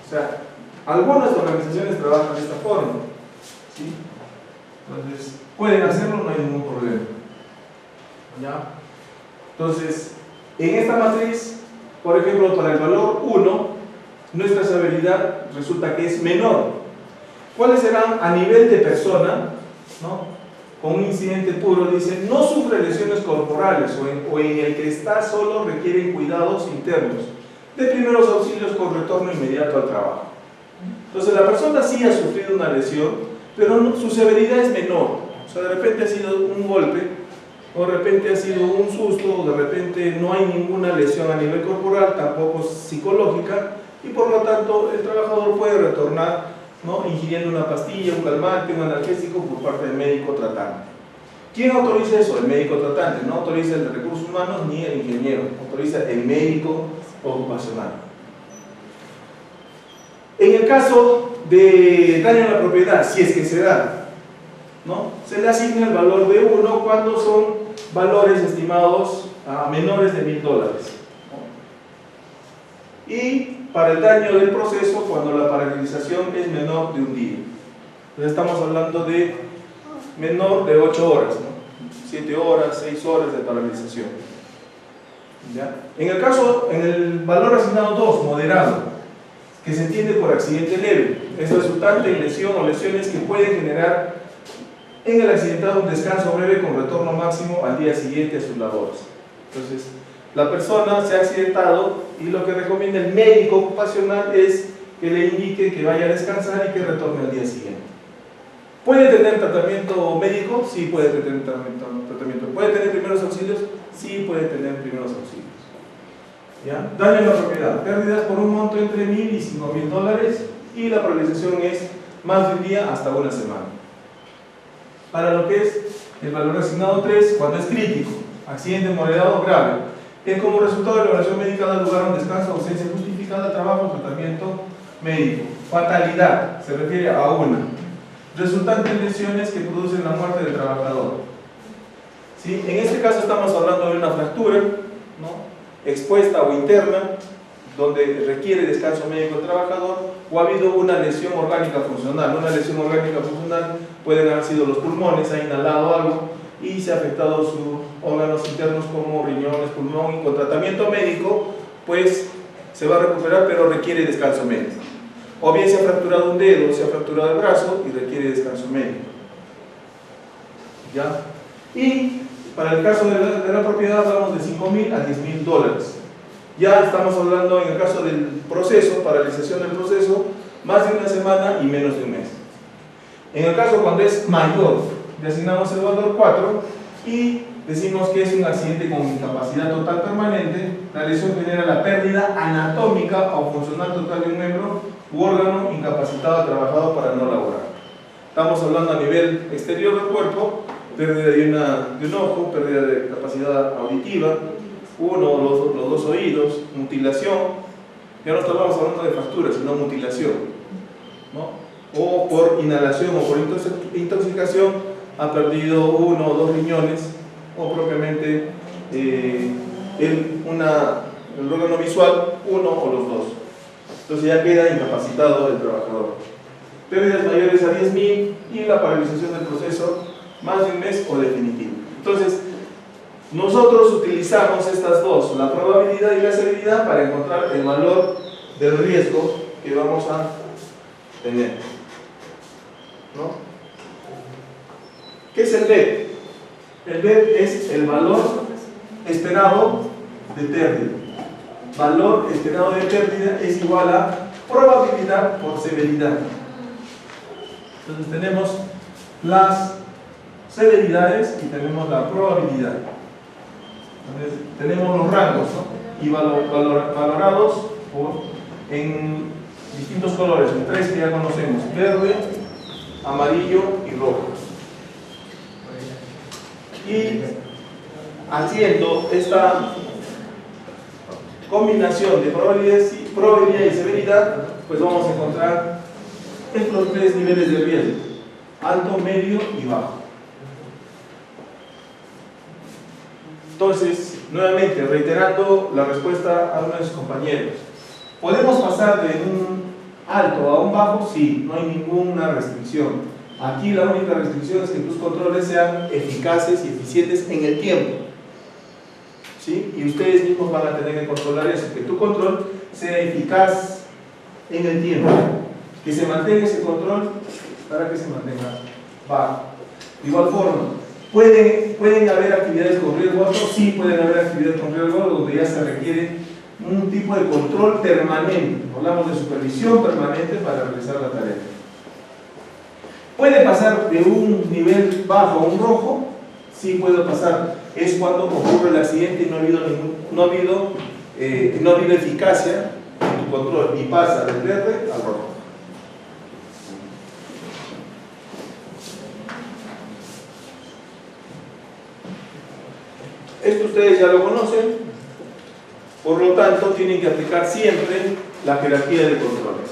o sea, algunas organizaciones trabajan de esta forma, ¿sí? Entonces, pueden hacerlo, no hay ningún problema. ¿Ya? Entonces, en esta matriz, por ejemplo, para el valor 1, nuestra severidad resulta que es menor. ¿Cuáles serán a nivel de persona? ¿No? Con un incidente puro, dice, no sufre lesiones corporales o en el que está solo requieren cuidados internos de primeros auxilios con retorno inmediato al trabajo. Entonces, la persona sí ha sufrido una lesión, pero su severidad es menor. O sea, de repente ha sido un golpe, o de repente ha sido un susto, o de repente no hay ninguna lesión a nivel corporal, tampoco psicológica, y por lo tanto el trabajador puede retornar, ¿no?, ingiriendo una pastilla, un calmante, un analgésico por parte del médico tratante. ¿Quién autoriza eso? El médico tratante. No autoriza el de recursos humanos ni el ingeniero, autoriza el médico ocupacional. En el caso de daño a la propiedad, si es que se da, ¿no?, se le asigna el valor de 1 cuando son valores estimados a menores de $1000, ¿no? Y para el daño del proceso cuando la paralización es menor de un día. Entonces estamos hablando de menor de 8 horas, ¿no? 7 horas, 6 horas de paralización. ¿Ya? En el valor asignado 2, moderado, que se entiende por accidente leve, es resultante en lesión o lesiones que pueden generar en el accidentado un descanso breve con retorno máximo al día siguiente a sus labores. Entonces, la persona se ha accidentado y lo que recomienda el médico ocupacional es que le indique que vaya a descansar y que retorne al día siguiente. ¿Puede tener tratamiento médico? Sí, puede tener tratamiento. ¿Puede tener primeros auxilios? Sí, puede tener primeros auxilios. ¿Ya? Daño a la propiedad. Pérdidas por un monto entre $1000 y $5000 y la paralización es más de un día hasta una semana. Para lo que es el valor asignado 3, cuando es crítico, accidente moderado o grave, que como resultado de la evaluación médica da lugar a un descanso, ausencia justificada, trabajo, tratamiento médico. Fatalidad, se refiere a una. Resultante de lesiones que producen la muerte del trabajador. ¿Sí? En este caso estamos hablando de una fractura, ¿no?, expuesta o interna, donde requiere descanso médico el trabajador, o ha habido una lesión orgánica funcional. Una lesión orgánica funcional pueden haber sido los pulmones, ha inhalado algo y se ha afectado sus órganos internos como riñones, pulmón, y con tratamiento médico pues se va a recuperar, pero requiere descanso médico. O bien se ha fracturado un dedo, se ha fracturado el brazo y requiere descanso médico. ¿Ya? Y para el caso de la propiedad hablamos de $5000 a $10.000. Ya estamos hablando en el caso del proceso, paralización del proceso, más de una semana y menos de un mes. En el caso cuando es mayor, le asignamos el valor 4 y decimos que es un accidente con incapacidad total permanente. La lesión genera la pérdida anatómica o funcional total de un miembro u órgano incapacitado al trabajador para no laborar. Estamos hablando a nivel exterior del cuerpo, pérdida de un ojo, pérdida de capacidad auditiva, uno o los dos oídos, mutilación. Ya no estamos hablando de fractura, sino mutilación, ¿no? O por inhalación o por intoxicación ha perdido uno o dos riñones, o propiamente el órgano visual, uno o los dos. Entonces ya queda incapacitado el trabajador. Pérdidas mayores a 10.000 y la paralización del proceso más de un mes o definitivo. Entonces, nosotros utilizamos estas dos, la probabilidad y la severidad, para encontrar el valor del riesgo que vamos a tener, ¿no? ¿Qué es el BEP? El BEP es el valor esperado de pérdida. Valor esperado de pérdida es igual a probabilidad por severidad. Entonces tenemos las severidades y tenemos la probabilidad. Entonces, tenemos los rangos, ¿no?, y valorados en distintos colores, en tres que ya conocemos: verde, amarillo y rojo. Y haciendo esta combinación de probabilidad y severidad, pues vamos a encontrar estos tres niveles de riesgo: alto, medio y bajo. Entonces, nuevamente, reiterando la respuesta a uno de sus compañeros, ¿podemos pasar de un alto a un bajo? Sí, no hay ninguna restricción. Aquí la única restricción es que tus controles sean eficaces y eficientes en el tiempo, ¿sí? Y ustedes mismos van a tener que controlar eso, que tu control sea eficaz en el tiempo, que se mantenga ese control para que se mantenga bajo. De igual forma, ¿pueden haber actividades con riesgo alto? Sí, pueden haber actividades con riesgo alto donde ya se requiere un tipo de control permanente. Hablamos de supervisión permanente para realizar la tarea. ¿Puede pasar de un nivel bajo a un rojo? Sí, puede pasar. Es cuando ocurre el accidente y no ha habido eficacia en tu control y pasa del verde al rojo. Esto ustedes ya lo conocen, por lo tanto tienen que aplicar siempre la jerarquía de controles.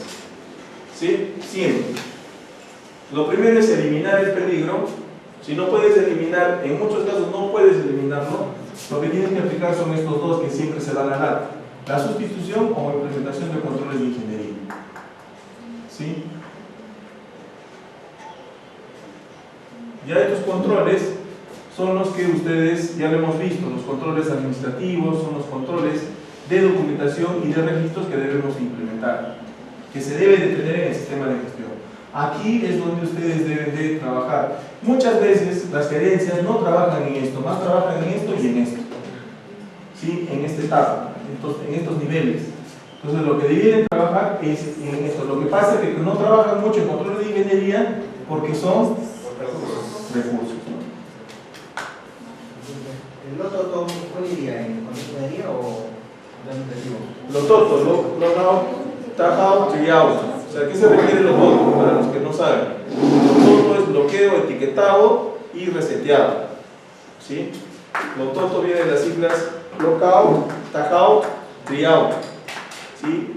¿Sí? Siempre. Lo primero es eliminar el peligro. Si no puedes eliminar, en muchos casos no puedes eliminarlo, lo que tienes que aplicar son estos dos que siempre se van a dar: la sustitución o implementación de controles de ingeniería. ¿Sí? Ya estos controles son los que ustedes ya lo hemos visto, los controles administrativos, son los controles de documentación y de registros que debemos implementar, que se debe de tener en el sistema de gestión. Aquí es donde ustedes deben de trabajar. Muchas veces las gerencias no trabajan en esto, más trabajan en esto y en esto, ¿sí? En esta etapa, en estos niveles. Entonces lo que deben trabajar es en esto. Lo que pasa es que no trabajan mucho en control de ingeniería porque son recursos, ¿no? ¿El loto cuál iría? ¿En ingeniería o administrativo? Lo toto, lockout, tagout, tryout. O sea, ¿qué se requiere lo toto? Para los que no saben. Lo toto es bloqueo, etiquetado y reseteado, ¿sí? Lo toto viene de las siglas lockout, tagout, tryout, ¿sí?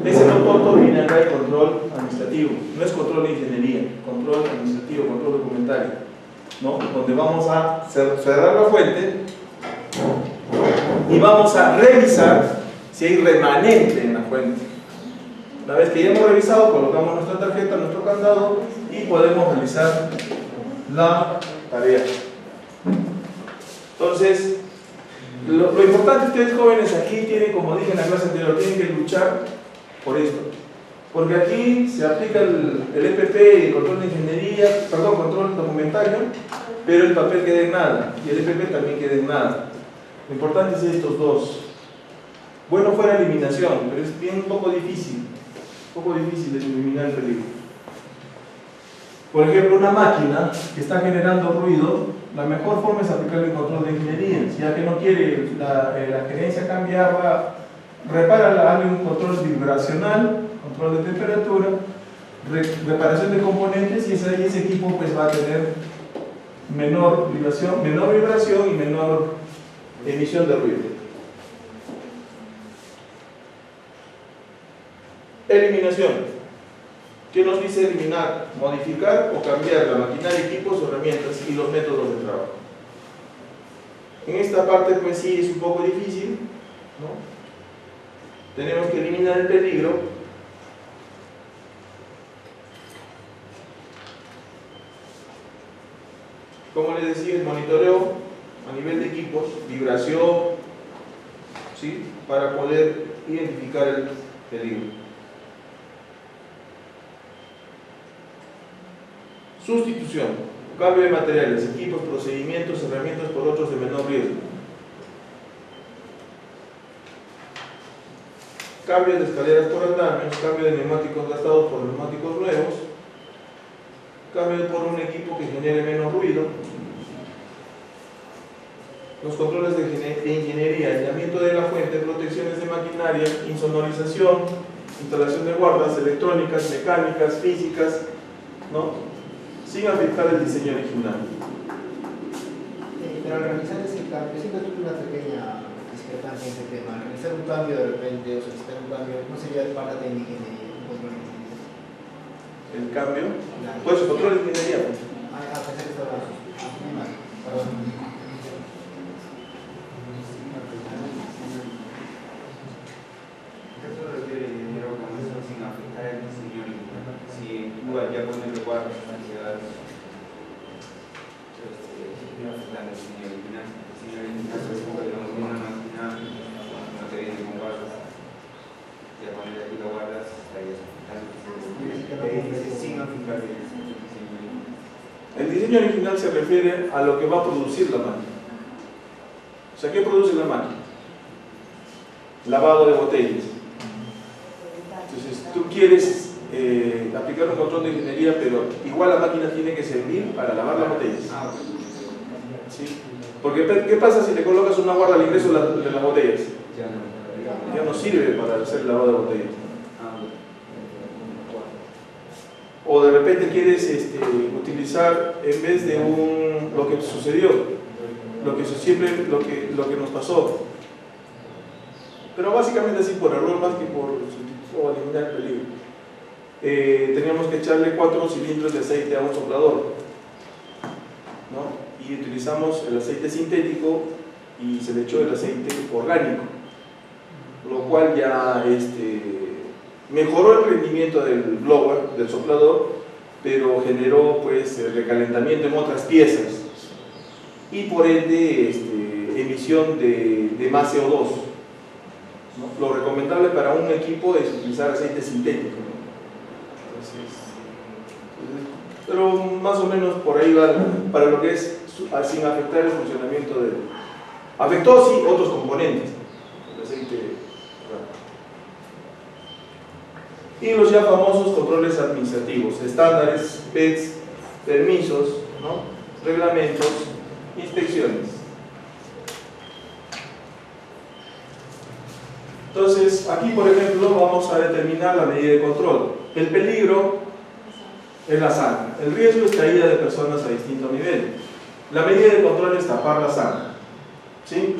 Ese lo toto viene acá de control administrativo. No es control de ingeniería, control administrativo, control documentario, ¿no? Donde vamos a cerrar la fuente y vamos a revisar si hay remanente en la fuente. Una vez que ya hemos revisado, colocamos nuestra tarjeta, nuestro candado y podemos realizar la tarea. Entonces, lo importante, ustedes jóvenes aquí tienen, como dije en la clase anterior, tienen que luchar por esto. Porque aquí se aplica el EPP, el control de ingeniería, perdón, control documentario, pero el papel queda en nada y el EPP también queda en nada. Lo importante es estos dos. Bueno fuera eliminación, pero es bien un poco difícil de eliminar el peligro. Por ejemplo, una máquina que está generando ruido, la mejor forma es aplicarle el control de ingeniería. Si ya que no quiere la gerencia cambiarla, repárala, hazle un control vibracional, control de temperatura, reparación de componentes, y ese equipo pues va a tener menor vibración y menor emisión de ruido. Eliminación. ¿Qué nos dice eliminar? Modificar o cambiar la maquinaria, equipos, herramientas y los métodos de trabajo. En esta parte pues sí es un poco difícil, ¿no? Tenemos que eliminar el peligro. Como les decía, el monitoreo a nivel de equipos, vibración, ¿sí? Para poder identificar el peligro. Sustitución, cambio de materiales, equipos, procedimientos, herramientas por otros de menor riesgo. Cambio de escaleras por andamios, cambio de neumáticos gastados por neumáticos nuevos, cambio por un equipo que genere menos ruido. Los controles de ingeniería, aislamiento de la fuente, protecciones de maquinaria, insonorización, instalación de guardas electrónicas, mecánicas, físicas, ¿no? Sin afectar el diseño original. Pero al realizar ese cambio, siempre tuve una pequeña discrepancia en ese tema. Al realizar un cambio de repente o solicitar un cambio, no sería parte de mi ingeniería, un control de ingeniería. El cambio, pues control de ingeniería. Pensé que estaba muy mal. Perdón. ¿Qué se refiere el ingeniero con eso sin afectar el diseño original? Si tú ya pones los cuadros estanciados, no afectan el diseño original. El diseño original se ocupa de una máquina, no te viene con guardas. Y a poner aquí lo guardas, estarías afectando. Sin afectar el diseño original. El diseño original se refiere a lo que va a producir la máquina. O sea, ¿qué produce la máquina? Lavado de botellas. Entonces, tú quieres aplicar un control de ingeniería, pero igual la máquina tiene que servir para lavar las botellas. ¿Sí? Porque, ¿qué pasa si le colocas una guarda al ingreso de las botellas? Ya no sirve para hacer el lavado de botellas. O de repente quieres utilizar, en vez de lo que sucedió, lo que nos pasó, pero básicamente así por error más que por sustitución o eliminar el peligro. Teníamos que echarle 4 cilindros de aceite a un soplador, ¿no? Y utilizamos el aceite sintético y se le echó el aceite orgánico, lo cual ya mejoró el rendimiento del blower, del soplador, pero generó pues recalentamiento en otras piezas y por ende emisión de más CO2, ¿no? Lo recomendable para un equipo es utilizar aceite sintético, ¿no? Pero más o menos por ahí va para lo que es sin afectar el funcionamiento del... Afectó sí otros componentes, el aceite. Y los ya famosos controles administrativos, estándares, PETs, permisos, ¿no? Reglamentos, inspecciones. Entonces, aquí por ejemplo vamos a determinar la medida de control. El peligro es la zanja, el riesgo es caída de personas a distinto nivel. La medida de control es tapar la zanja, ¿sí?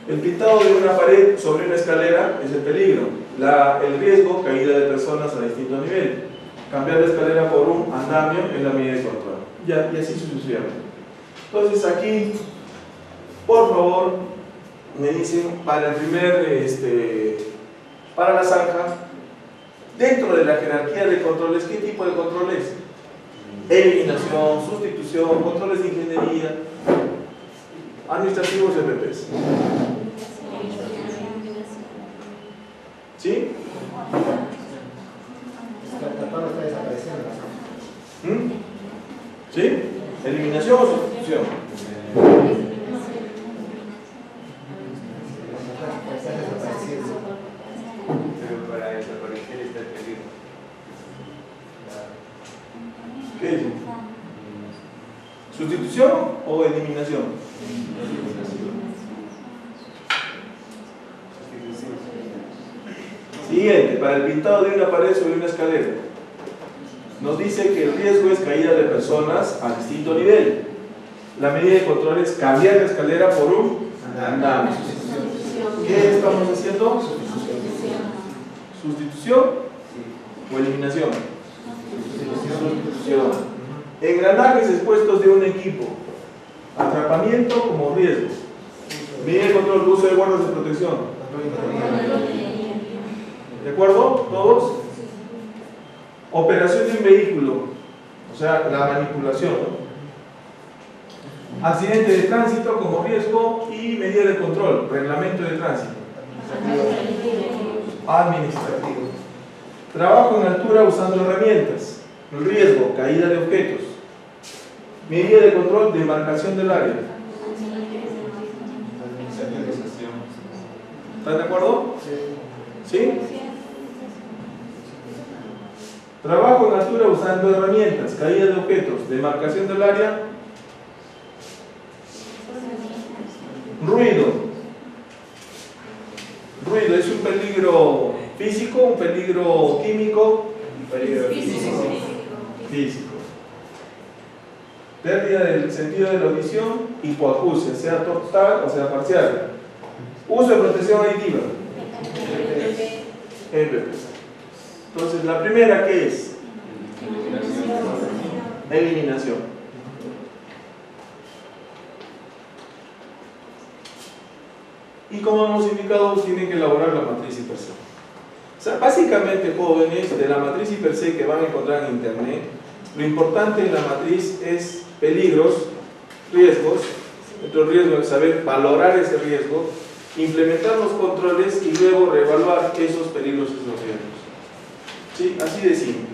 El pintado de una pared sobre una escalera es el peligro. El riesgo, caída de personas a distinto nivel. Cambiar la escalera por un andamio es la medida de control. Y así sucesivamente. Entonces aquí, por favor, me dicen para el para la zanja, dentro de la jerarquía de controles, ¿qué tipo de control es? Eliminación, sustitución, controles de ingeniería, administrativos y EPPs. ¿Sí? Está desapareciendo. ¿Sí? ¿Eliminación o sustitución? Está desapareciendo. Pero para desaparecer está el peligro. ¿Qué dicen? ¿Sustitución o eliminación? Siguiente, para el pintado de una pared sobre una escalera. Nos dice que el riesgo es caída de personas a distinto nivel. La medida de control es cambiar la escalera por un andamio. ¿Qué estamos haciendo? ¿Sustitución o eliminación? Sustitución. Engranajes expuestos de un equipo. Atrapamiento como riesgo. Medida de control, uso de guardas de protección. ¿De acuerdo? ¿Todos? Operación de un vehículo, o sea, la manipulación, ¿no? Accidente de tránsito como riesgo y medida de control, reglamento de tránsito. Administrativo. Trabajo en altura usando herramientas. Riesgo, caída de objetos. Medida de control, demarcación del área. ¿Están de acuerdo? ¿Sí? Trabajo en altura usando herramientas, caída de objetos, demarcación del área. Ruido. Ruido es un peligro Físico, un peligro químico, físico. Pérdida del sentido de la audición, hipoacusia, sea total o sea parcial. Uso de protección aditiva. EPP. Entonces, la primera, ¿qué es? Eliminación. Y como hemos indicado, tienen que elaborar la matriz y per se. O sea, básicamente, jóvenes, de la matriz y per se que van a encontrar en internet, lo importante en la matriz es peligros, riesgos. Nuestro riesgo es saber valorar ese riesgo, implementar los controles y luego reevaluar esos peligros y esos riesgos. ¿Sí? Así de simple.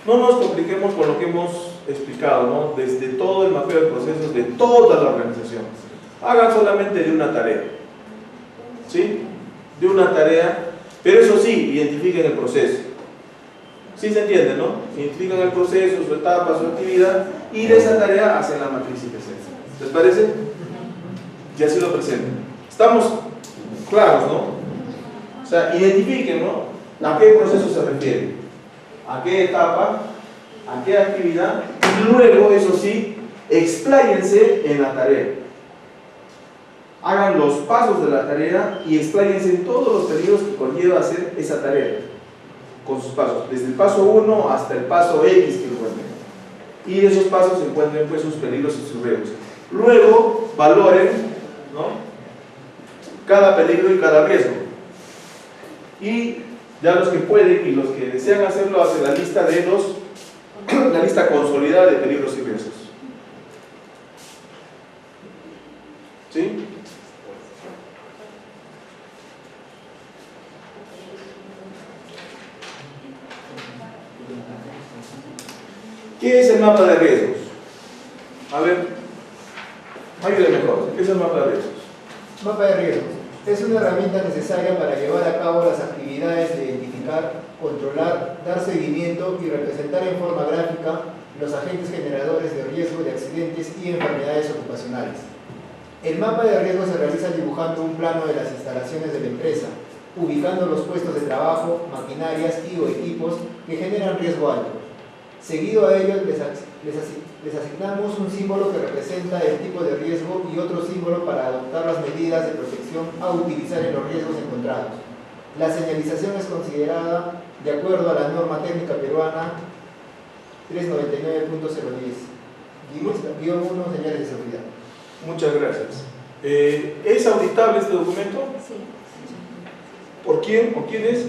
No nos compliquemos con lo que hemos explicado, ¿no? Desde todo el mapeo de procesos de toda la organización. Hagan solamente de una tarea. ¿Sí? De una tarea, pero eso sí, identifiquen el proceso. ¿Sí se entiende, no? Identifican el proceso, su etapa, su actividad, y de esa tarea hacen la matriz y proceso. ¿Les parece? Y así lo presenten. Estamos claros, ¿no? O sea, identifiquen, ¿no? ¿A qué proceso se refiere? ¿A qué etapa? ¿A qué actividad? Y luego, eso sí, expláyense en la tarea. Hagan los pasos de la tarea y expláyense en todos los peligros que conlleva hacer esa tarea. Con sus pasos, desde el paso 1 hasta el paso X que encuentren. Y de esos pasos se encuentren pues sus peligros y sus riesgos. Luego, valoren, ¿no? Cada peligro y cada riesgo. Y ya los que pueden y los que desean hacerlo hacen la lista de la lista consolidada de peligros y riesgos. ¿Sí? ¿Qué es el mapa de riesgos? A ver, ayúdenme mejor. ¿Qué es el mapa de riesgos? Mapa de riesgos. Es una herramienta necesaria para llevar a cabo las actividades de identificar, controlar, dar seguimiento y representar en forma gráfica los agentes generadores de riesgo de accidentes y enfermedades ocupacionales. El mapa de riesgos se realiza dibujando un plano de las instalaciones de la empresa, ubicando los puestos de trabajo, maquinarias y o equipos que generan riesgo alto. Seguido a ellos les asignamos un símbolo que representa el tipo de riesgo y otro símbolo para adoptar las medidas de protección a utilizar en los riesgos encontrados. La señalización es considerada de acuerdo a la norma técnica peruana 399.010, guión 1, señales de seguridad. Muchas gracias. ¿Es auditable este documento? Sí. ¿Por quién o quiénes?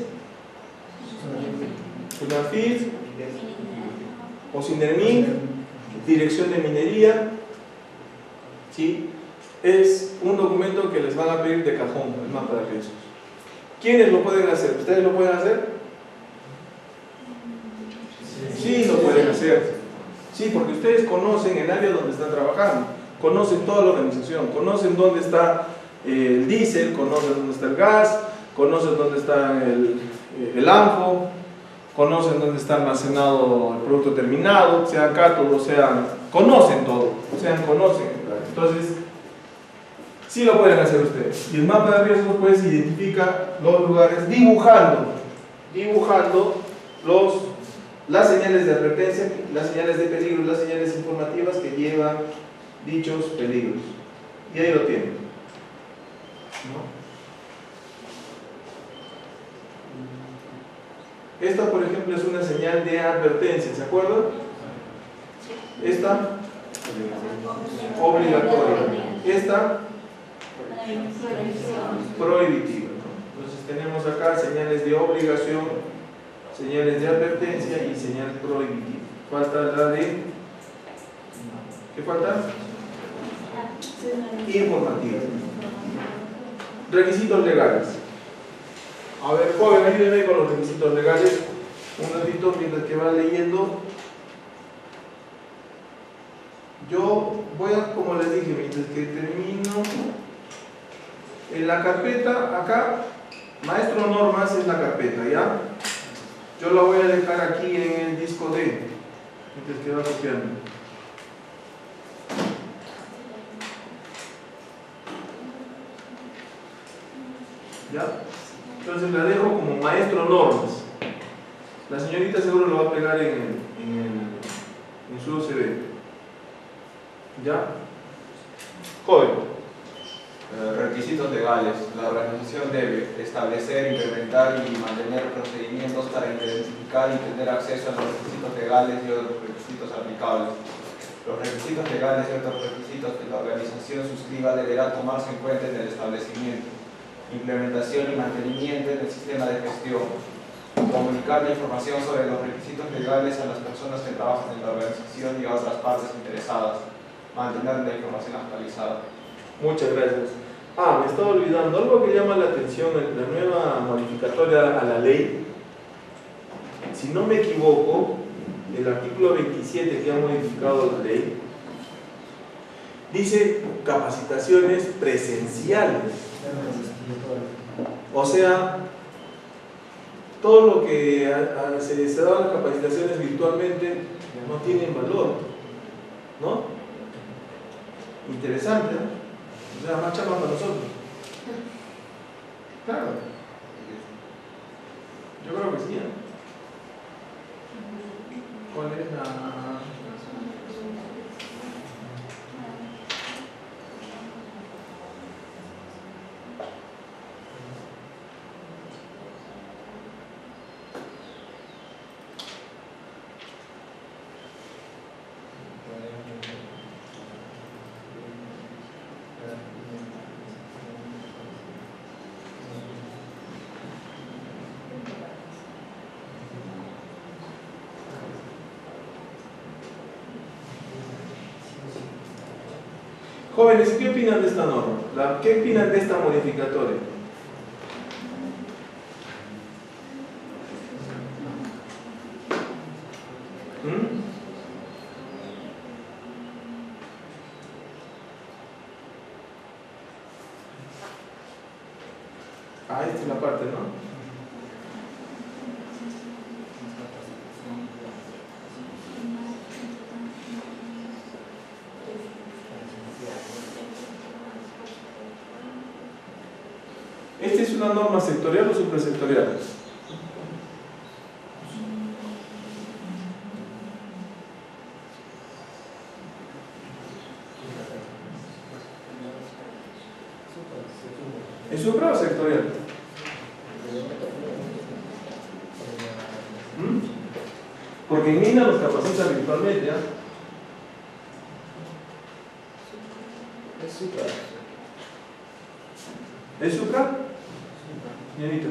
UNAFID, OSINDERMIN, Dirección de Minería. ¿Sí? Es un documento que les van a pedir de cajón, el mapa de riesgos. ¿Quiénes lo pueden hacer? ¿Ustedes lo pueden hacer? Sí, lo pueden hacer. Sí, porque ustedes conocen el área donde están trabajando, conocen toda la organización, conocen dónde está el diésel, conocen dónde está el gas, conocen dónde está el ANFO, conocen dónde está almacenado el producto terminado, sea cátodo, conocen todo, conocen. Entonces, sí lo pueden hacer ustedes. Y el mapa de riesgos pues identifica los lugares dibujando las señales de advertencia, las señales de peligro, las señales informativas que llevan dichos peligros. Y ahí lo tienen, ¿no? Esta, por ejemplo, es una señal de advertencia, ¿se acuerdan? Esta, obligatoria. Esta, prohibitiva. Entonces tenemos acá señales de obligación, señales de advertencia y señal prohibitiva. Falta la de... ¿Qué falta? Informativa. Requisitos legales. A ver, joven, ayúdenme con los requisitos legales. Un ratito mientras que va leyendo. Yo voy a, como les dije, mientras que termino en la carpeta, acá, maestro normas es la carpeta, ¿ya? Yo la voy a dejar aquí en el disco D, mientras que va copiando. ¿Ya? Entonces la dejo como maestro normas. La señorita seguro lo va a pegar en su OCB. ¿Ya? Joven. Requisitos legales. La organización debe establecer, implementar y mantener procedimientos para identificar y tener acceso a los requisitos legales y otros requisitos aplicables. Los requisitos legales y otros requisitos que la organización suscriba deberán tomarse en cuenta en el establecimiento, implementación y mantenimiento del sistema de gestión. Comunicar la información sobre los requisitos legales a las personas que trabajan en la organización y a otras partes interesadas. Mantener la información actualizada. Muchas gracias. Me estaba olvidando algo que llama la atención en la nueva modificatoria a la ley. Si no me equivoco, el artículo 27 que ha modificado la ley dice capacitaciones presenciales. O sea, todo lo que se dan las capacitaciones virtualmente no tienen valor, ¿no? Interesante, ¿no? O sea, más chamba para nosotros. Claro. Yo creo que sí, ¿no? ¿Cuál es la...? Jóvenes, ¿qué opinan de esta norma? ¿Qué opinan de esta modificatoria? Esta es la parte, ¿no? ¿Esta es una norma sectorial o suprasectorial? ¿Es supra o sectorial? Porque en MINA nos capacitan virtualmente, ¿ya? Es supra. ¿Es supra? Señorita.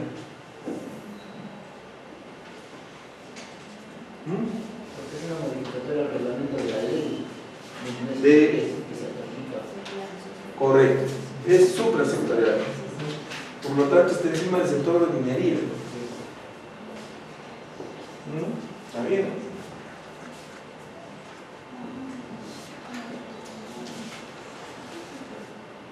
Porque es una modificatoria del reglamento de la ley. Correcto. Es suprasectorial. Por lo tanto, está encima del sector de minería. ¿Está bien?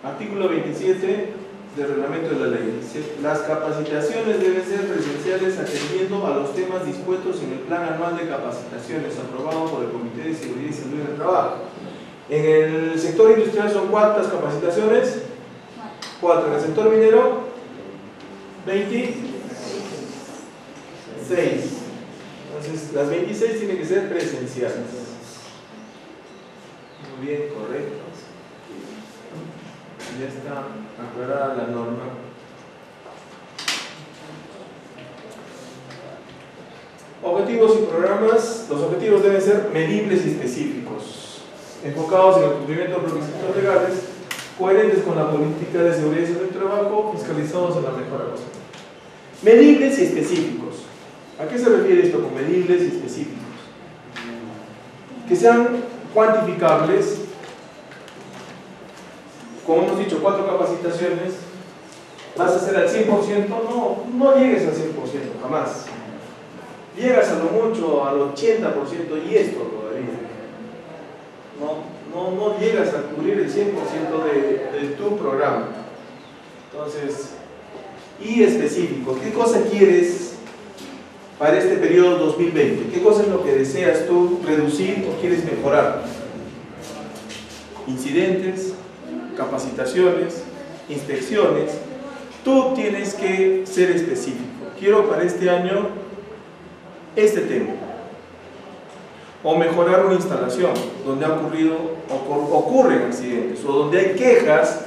Artículo 27 del reglamento de la ley. Las capacitaciones deben ser presenciales atendiendo a los temas dispuestos en el Plan Anual de Capacitaciones aprobado por el Comité de Seguridad y Salud en el Trabajo. En el sector industrial son ¿cuántas capacitaciones? 4. En el sector minero, 26. Entonces, las 26 tienen que ser presenciales. Muy bien, correcto. Ya está aclarada la norma. Objetivos y programas. Los objetivos deben ser medibles y específicos, enfocados en el cumplimiento de los requisitos legales, coherentes con la política de seguridad y salud del trabajo, fiscalizados en la mejora continua. Medibles y específicos. ¿A qué se refiere esto con medibles y específicos? Que sean cuantificables. Como hemos dicho, 4 capacitaciones. ¿Vas a hacer al 100%? No llegues al 100%, jamás. Llegas a lo mucho al 80% y esto todavía. No llegas a cubrir el 100% de tu programa. Entonces, y específico, ¿qué cosa quieres para este periodo 2020? ¿Qué cosa es lo que deseas tú reducir o quieres mejorar? Incidentes, capacitaciones, inspecciones, tú tienes que ser específico. Quiero para este año este tema. O mejorar una instalación donde ha ocurren accidentes, o donde hay quejas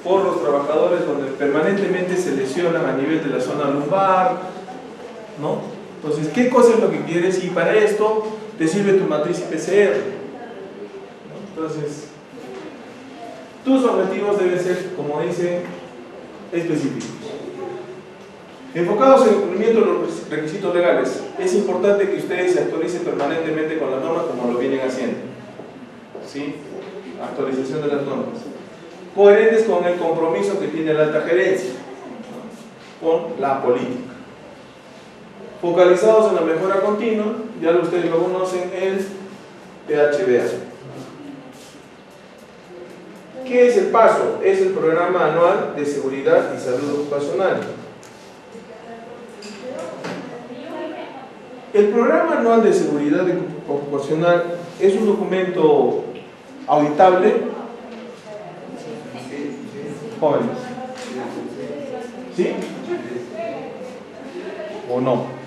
por los trabajadores donde permanentemente se lesionan a nivel de la zona lumbar, ¿no? Entonces, ¿qué cosa es lo que quieres? Y para esto te sirve tu matriz IPCR, ¿no? Entonces, tus objetivos deben ser, como dice, específicos. Enfocados en el cumplimiento de los requisitos legales, es importante que ustedes se actualicen permanentemente con las normas como lo vienen haciendo. ¿Sí? Actualización de las normas. Coherentes con el compromiso que tiene la alta gerencia, ¿no? Con la política. Focalizados en la mejora continua, ya ustedes lo conocen, el PHBA. ¿Qué es el PASO? Es el Programa Anual de Seguridad y Salud Ocupacional. El Programa Anual de Seguridad Ocupacional es un documento auditable. Jóvenes. ¿Sí? ¿O no?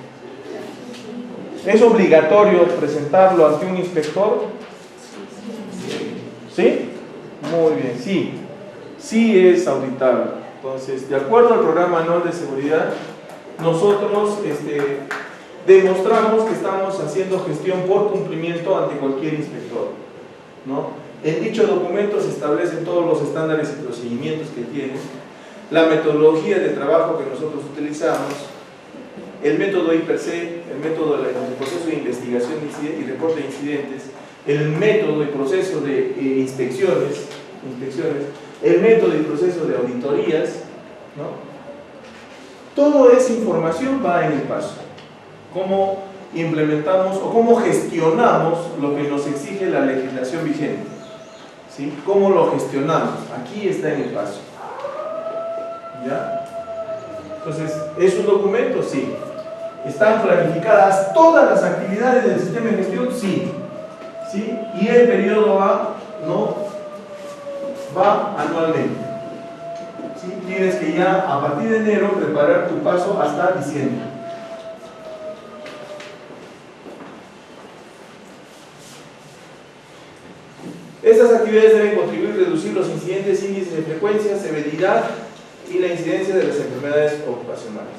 ¿Es obligatorio presentarlo ante un inspector? ¿Sí? Muy bien, sí. Sí es auditable. Entonces, de acuerdo al Programa Anual de Seguridad, nosotros demostramos que estamos haciendo gestión por cumplimiento ante cualquier inspector, ¿no? En dicho documento se establecen todos los estándares y procedimientos que tiene, la metodología de trabajo que nosotros utilizamos, el método I+C, el método del proceso de investigación y reporte de incidentes, el método y proceso de inspecciones, el método y proceso de auditorías, ¿no? Toda esa información va en el paso. Cómo implementamos o cómo gestionamos lo que nos exige la legislación vigente, ¿sí? ¿Cómo lo gestionamos? Aquí está en el paso. ¿Ya? Entonces, ¿es un documento? Sí. ¿Están planificadas todas las actividades del sistema de gestión? Sí. ¿Sí? Y el periodo va anualmente. ¿Sí? Tienes que ya a partir de enero preparar tu paso hasta diciembre. Estas actividades deben contribuir a reducir los incidentes, índices de frecuencia, severidad y la incidencia de las enfermedades ocupacionales.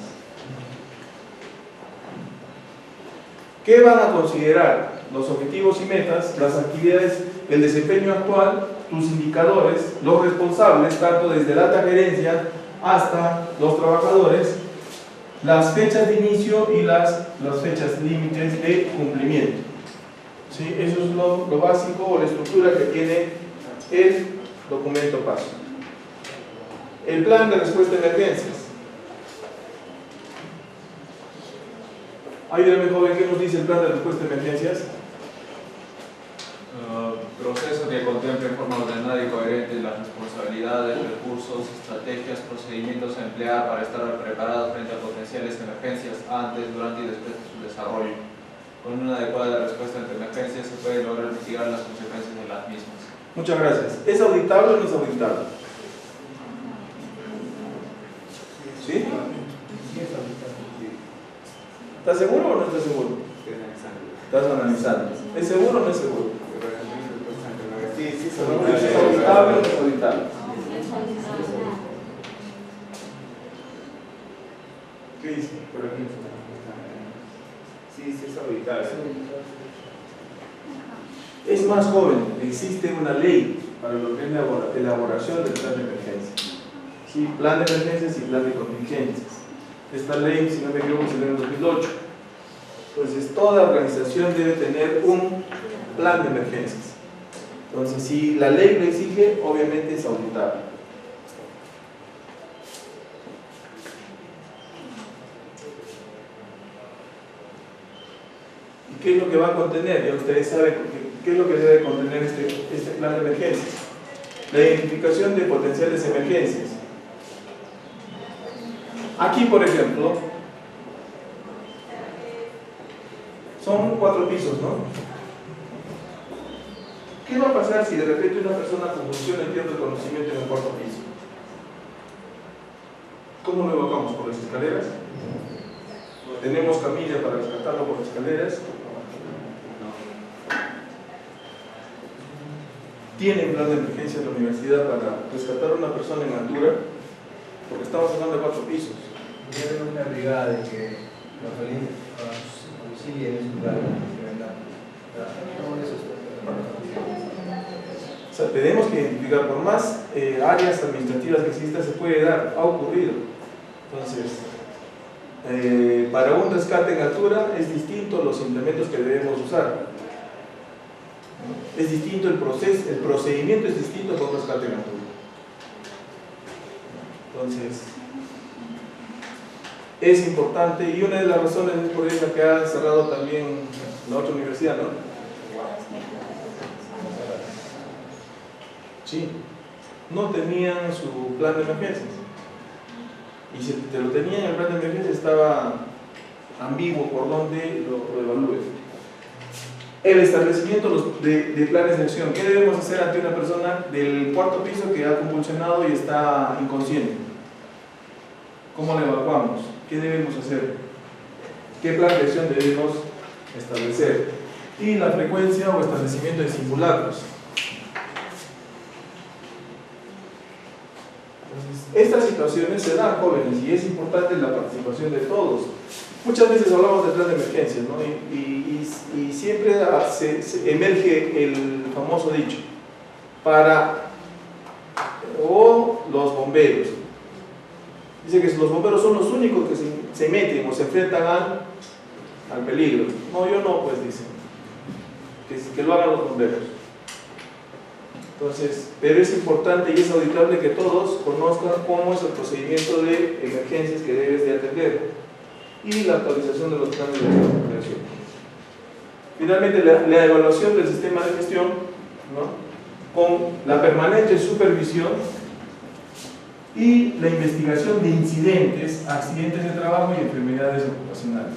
¿Qué van a considerar? Los objetivos y metas, las actividades, el desempeño actual, tus indicadores, los responsables, tanto desde la alta gerencia hasta los trabajadores, las fechas de inicio y las fechas límites de cumplimiento. ¿Sí? Eso es lo básico o la estructura que tiene el documento PASO. El plan de respuesta a emergencias. Ayúdame, joven, ¿qué nos dice el plan de respuesta a emergencias? Proceso que contemple en forma ordenada y coherente las responsabilidades, recursos, estrategias, procedimientos a emplear para estar preparados frente a potenciales emergencias antes, durante y después de su desarrollo. Con una adecuada respuesta ante emergencias se puede lograr mitigar las consecuencias de las mismas. Muchas gracias. ¿Es auditable o no es auditable? ¿Sí? ¿Estás seguro o no estás seguro? Estás analizando. ¿Es seguro o no es seguro? Sí, sí, ¿Es auditable o no es auditable? ¿Qué dice? Por aquí. Sí, sí, es auditable. Es más, joven, existe una ley para lo que es la elaboración del plan de emergencia. ¿Sí? Plan de emergencias y plan de contingencias. Esta ley, si no me equivoco, se en el 2008. Entonces, toda organización debe tener un plan de emergencias. Entonces, si la ley lo exige, obviamente es auditable. ¿Y qué es lo que va a contener? Ya ustedes saben qué es lo que debe contener este plan de emergencias. La identificación de potenciales emergencias. Aquí, por ejemplo, son 4 pisos, ¿no? ¿Qué va a pasar si de repente una persona convulsiona y pierde el conocimiento en el 4.º piso? ¿Cómo lo evacuamos? ¿Por las escaleras? ¿Tenemos camilla para rescatarlo por las escaleras? ¿Tienen plan de emergencia de la universidad para rescatar a una persona en altura? Porque estamos hablando de 4 pisos. Tienen una brigada de que los auxilien en su plan de verdad. O sea, tenemos que identificar, por más áreas administrativas que existan, se puede dar, ha ocurrido. Entonces, para un rescate en altura es distinto los implementos que debemos usar. Es distinto el proceso, el procedimiento es distinto para un rescate en altura. Entonces, es importante, y una de las razones es por esa que ha cerrado también la otra universidad, ¿no? Sí, no tenían su plan de emergencias. Y si te lo tenían, el plan de emergencia estaba ambiguo por dónde lo evalúes. El establecimiento de planes de acción. ¿Qué debemos hacer ante una persona del 4º piso que ha convulsionado y está inconsciente? ¿Cómo la evacuamos? ¿Qué debemos hacer? ¿Qué plan de acción debemos establecer? Y la frecuencia o establecimiento de simulacros. Estas situaciones se dan, jóvenes, y es importante la participación de todos. Muchas veces hablamos de plan de emergencia, ¿no? Y siempre se emerge el famoso dicho, o los bomberos. Dice que los bomberos son los únicos que se meten o se enfrentan al peligro. No, yo no, pues dicen. Que lo hagan los bomberos. Entonces, pero es importante y es auditable que todos conozcan cómo es el procedimiento de emergencias que debes de atender y la actualización de los planes de operación. Finalmente, la evaluación del sistema de gestión, ¿no? Con la permanente supervisión y la investigación de incidentes, accidentes de trabajo y enfermedades ocupacionales.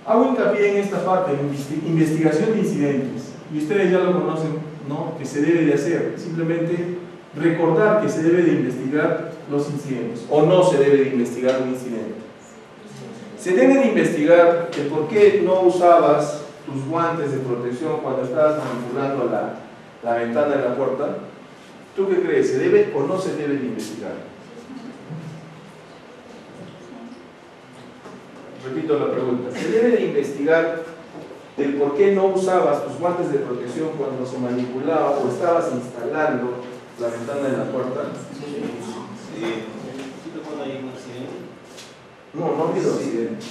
Hago hincapié en esta parte, investigación de incidentes, y ustedes ya lo conocen, ¿no? Que se debe de hacer, simplemente recordar que se debe de investigar los incidentes, o no se debe de investigar un incidente. Se debe de investigar el por qué no usabas tus guantes de protección cuando estabas manipulando la ventana de la puerta. ¿Tú qué crees? ¿Se debe o no se debe de investigar? Repito la pregunta. ¿Se debe de investigar el por qué no usabas tus guantes de protección cuando se manipulaba o estabas instalando la ventana de la puerta? No ha habido accidente.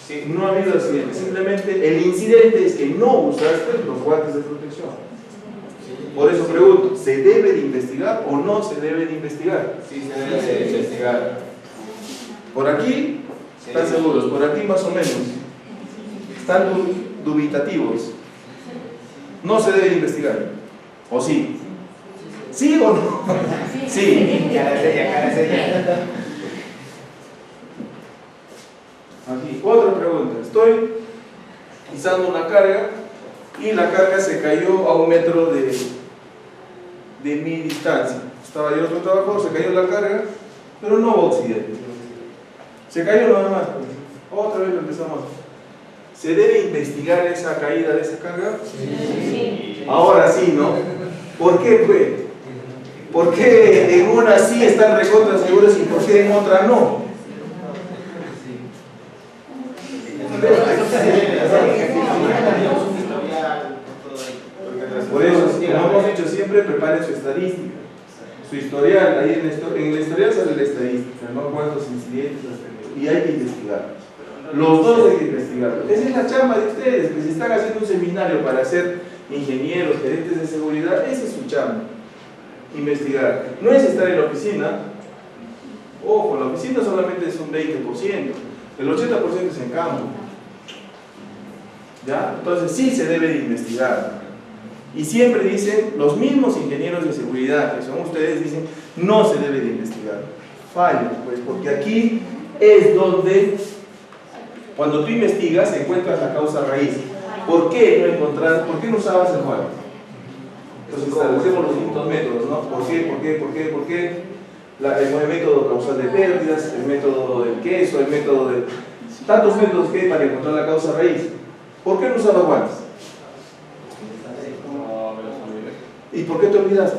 Sí, no ha habido accidente. Simplemente el incidente es que no usaste los guantes de protección. Por eso pregunto, ¿se debe de investigar o no se debe de investigar? Sí, se debe de investigar. Por aquí, ¿están seguros? Por aquí más o menos. ¿Están dubitativos? ¿No se debe de investigar? ¿O sí? ¿Sí o no? Sí. Cara seria. Aquí, otra pregunta. Estoy izando una carga y la carga se cayó a 1 metro de mi distancia. Estaba yo en otro trabajo, se cayó la carga, pero no hubo accidente. Se cayó nada más. Otra vez lo empezamos. ¿Se debe investigar esa caída de esa carga? Sí. Ahora sí, ¿no? ¿Por qué, pues? ¿Por qué en una sí están recontra seguros y por qué en otra no? Por eso, como hemos dicho siempre, preparen su estadística, su historial. Ahí en el historial sale la estadística, ¿no? Cuántos incidentes has tenido. Y hay que investigarlos. Los dos hay que investigarlos. Esa es la chamba de ustedes, que si están haciendo un seminario para ser ingenieros, gerentes de seguridad, esa es su chamba. Investigar. No es estar en la oficina. Ojo, la oficina solamente es un 20%. El 80% es en campo. ¿Ya? Entonces sí se debe de investigar. Y siempre dicen, los mismos ingenieros de seguridad que son ustedes, dicen, no se debe de investigar. Fallan, pues, porque aquí es donde, cuando tú investigas, encuentras la causa raíz. ¿Por qué no usabas el guante? Entonces establecemos los distintos métodos, ¿no? ¿Por qué? el método causal de pérdidas, el método del queso, el método de... Tantos métodos que hay para encontrar la causa raíz. ¿Por qué no usabas guantes? No, me los olvidé. ¿Y por qué te olvidaste?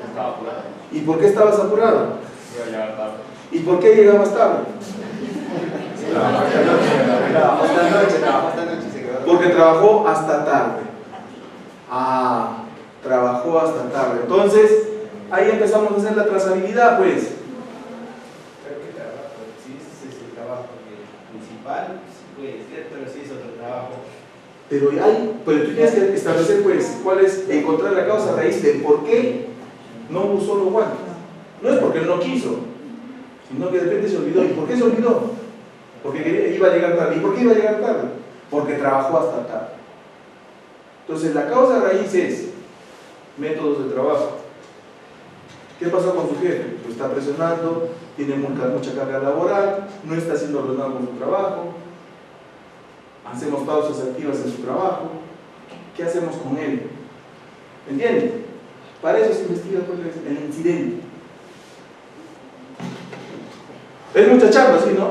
Estaba apurado. ¿Y por qué estabas apurado? Iba a llegar tarde. ¿Y por qué llegabas tarde? Trabajó esta noche y se quedó. Porque trabajó hasta tarde. Ah, trabajó hasta tarde. Entonces, ahí empezamos a hacer la trazabilidad, pues. Creo que trabajo, sí, ese es el trabajo principal, sí puede ser, pero sí es otro trabajo. Pero tú tienes que establecer, pues, cuál es, encontrar la causa raíz del por qué no usó los guantes. No es porque él no quiso, sino que de repente se olvidó. ¿Y por qué se olvidó? Porque iba a llegar tarde. ¿Y por qué iba a llegar tarde? Porque trabajó hasta tarde. Entonces, la causa raíz es métodos de trabajo. ¿Qué pasó con su jefe? Lo está presionando, tiene mucha carga laboral, no está siendo ordenado con su trabajo, hacemos pausas activas en su trabajo. ¿Qué hacemos con él? ¿Entiendes? Para eso se investiga el incidente. Es mucha chamba, ¿sí, no?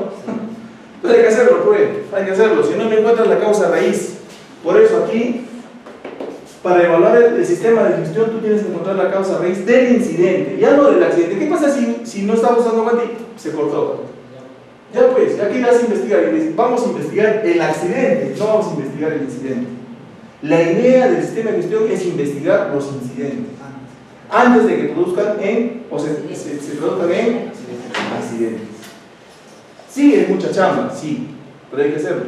Pero hay que hacerlo, pues, hay que hacerlo, si no encuentras la causa raíz. Por eso aquí, para evaluar el sistema de gestión, tú tienes que encontrar la causa raíz del incidente, ya no del accidente. ¿Qué pasa si no estaba usando guante y se cortó? Ya pues, aquí vas a investigar, vamos a investigar el accidente, no vamos a investigar el incidente. La idea del sistema de gestión es investigar los incidentes antes de que produzcan se produzcan en accidentes. Sí, es mucha chamba, sí, pero hay que hacerlo.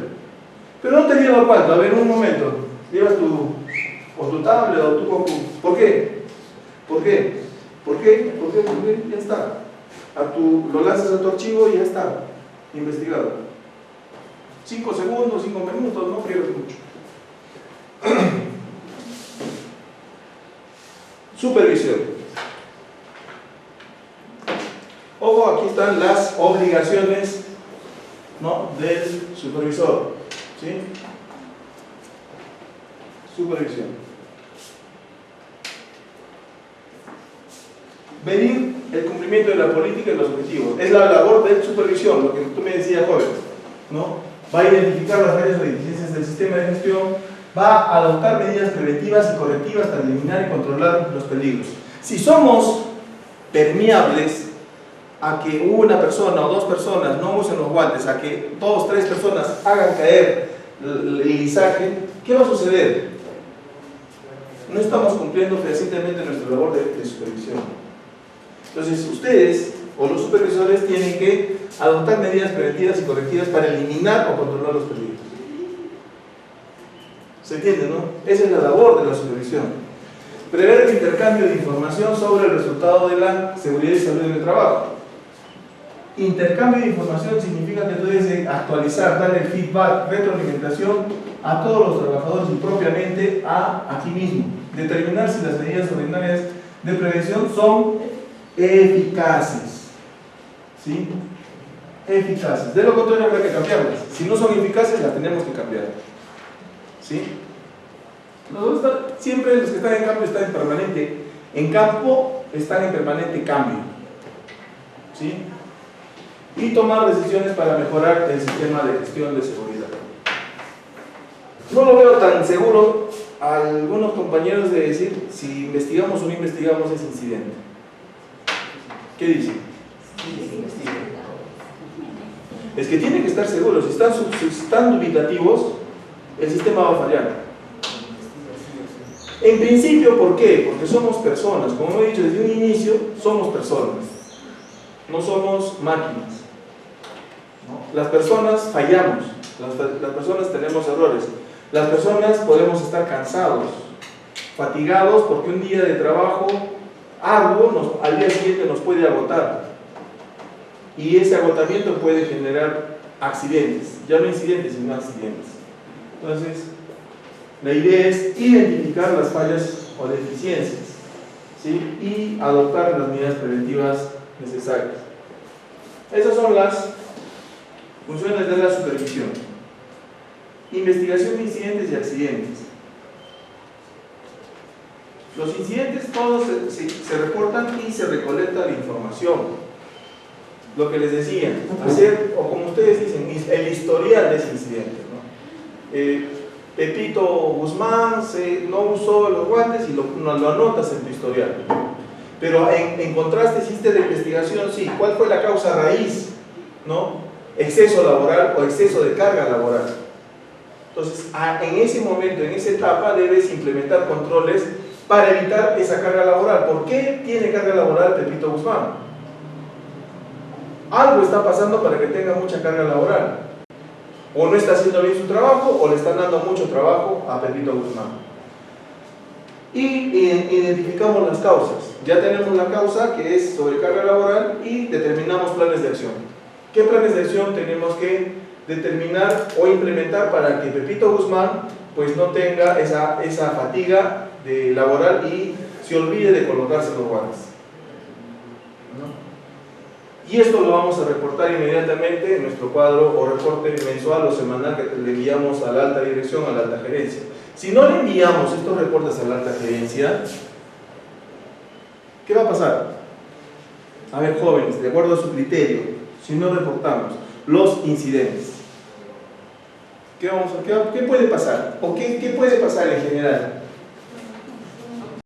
Pero no te lleva cuánto, a ver, un momento, llevas tu tablet o tu compu. ¿Por qué? ¿Por qué? ¿Por qué? Porque ya está. Lo lanzas a tu archivo y ya está. Investigado. 5 segundos, 5 minutos, no pierdes mucho. Supervisión. Ojo, aquí están las obligaciones, ¿no?, del supervisor. ¿Sí? Supervisión. Medir el cumplimiento de la política y los objetivos. Es la labor de supervisión, lo que tú me decías, joven, ¿no? Va a identificar las áreas o deficiencias del sistema de gestión, va a adoptar medidas preventivas y correctivas para eliminar y controlar los peligros. Si somos permeables a que una persona o dos personas no usen los guantes, a que 2 o 3 personas hagan caer el lisaje, ¿qué va a suceder? No estamos cumpliendo fehacientemente nuestra labor de supervisión. Entonces, ustedes o los supervisores tienen que adoptar medidas preventivas y correctivas para eliminar o controlar los peligros. ¿Se entiende, no? Esa es la labor de la supervisión. Prever el intercambio de información sobre el resultado de la seguridad y salud en el trabajo. Intercambio de información significa que tú debes actualizar, darle feedback, retroalimentación a todos los trabajadores y propiamente a ti mismo. Determinar si las medidas ordinarias de prevención son eficaces. ¿Sí? Eficaces. De lo contrario habrá que cambiarlas. Si no son eficaces, las tenemos que cambiar. ¿Sí? Siempre los que están en campo están en permanente. En campo están en permanente cambio. ¿Sí? Y tomar decisiones para mejorar el sistema de gestión de seguridad. No lo veo tan seguro a algunos compañeros de decir si investigamos o no investigamos ese incidente. ¿Qué dicen? Es que tienen que estar seguros. Si están dubitativos, el sistema va a fallar. En principio, ¿por qué? Porque somos personas. Como he dicho desde un inicio, somos personas. No somos máquinas. ¿No? Las personas fallamos. Las personas tenemos errores. Las personas podemos estar cansados, fatigados, porque un día de trabajo arduo al día siguiente nos puede agotar. Y ese agotamiento puede generar accidentes. Ya no incidentes, sino accidentes. Entonces, la idea es identificar las fallas o deficiencias, ¿sí? Y adoptar las medidas preventivas necesarias. Esas son las funciones de la supervisión. Investigación de incidentes y accidentes. Los incidentes todos se reportan y se recolecta la información. Lo que les decía, hacer, o como ustedes dicen, el historial de ese incidente, ¿no? Pepito Guzmán no usó los guantes y lo anotas en tu historial. Pero en contraste hiciste la investigación, sí, ¿cuál fue la causa raíz? ¿No? Exceso laboral o exceso de carga laboral. Entonces, en ese momento, en esa etapa, debes implementar controles para evitar esa carga laboral. ¿Por qué tiene carga laboral Pepito Guzmán? Algo está pasando para que tenga mucha carga laboral. O no está haciendo bien su trabajo, o le están dando mucho trabajo a Pepito Guzmán. Y identificamos las causas. Ya tenemos la causa, que es sobrecarga laboral, y determinamos planes de acción. ¿Qué planes de acción tenemos que determinar o implementar para que Pepito Guzmán pues no tenga esa fatiga laboral y se olvide de colocarse los guantes? Y esto lo vamos a reportar inmediatamente en nuestro cuadro o reporte mensual o semanal que le enviamos a la alta dirección, a la alta gerencia. Si no le enviamos estos reportes a la alta gerencia, ¿qué va a pasar? A ver, jóvenes, de acuerdo a su criterio, si no reportamos los incidentes, ¿qué puede pasar? ¿O qué puede pasar en general?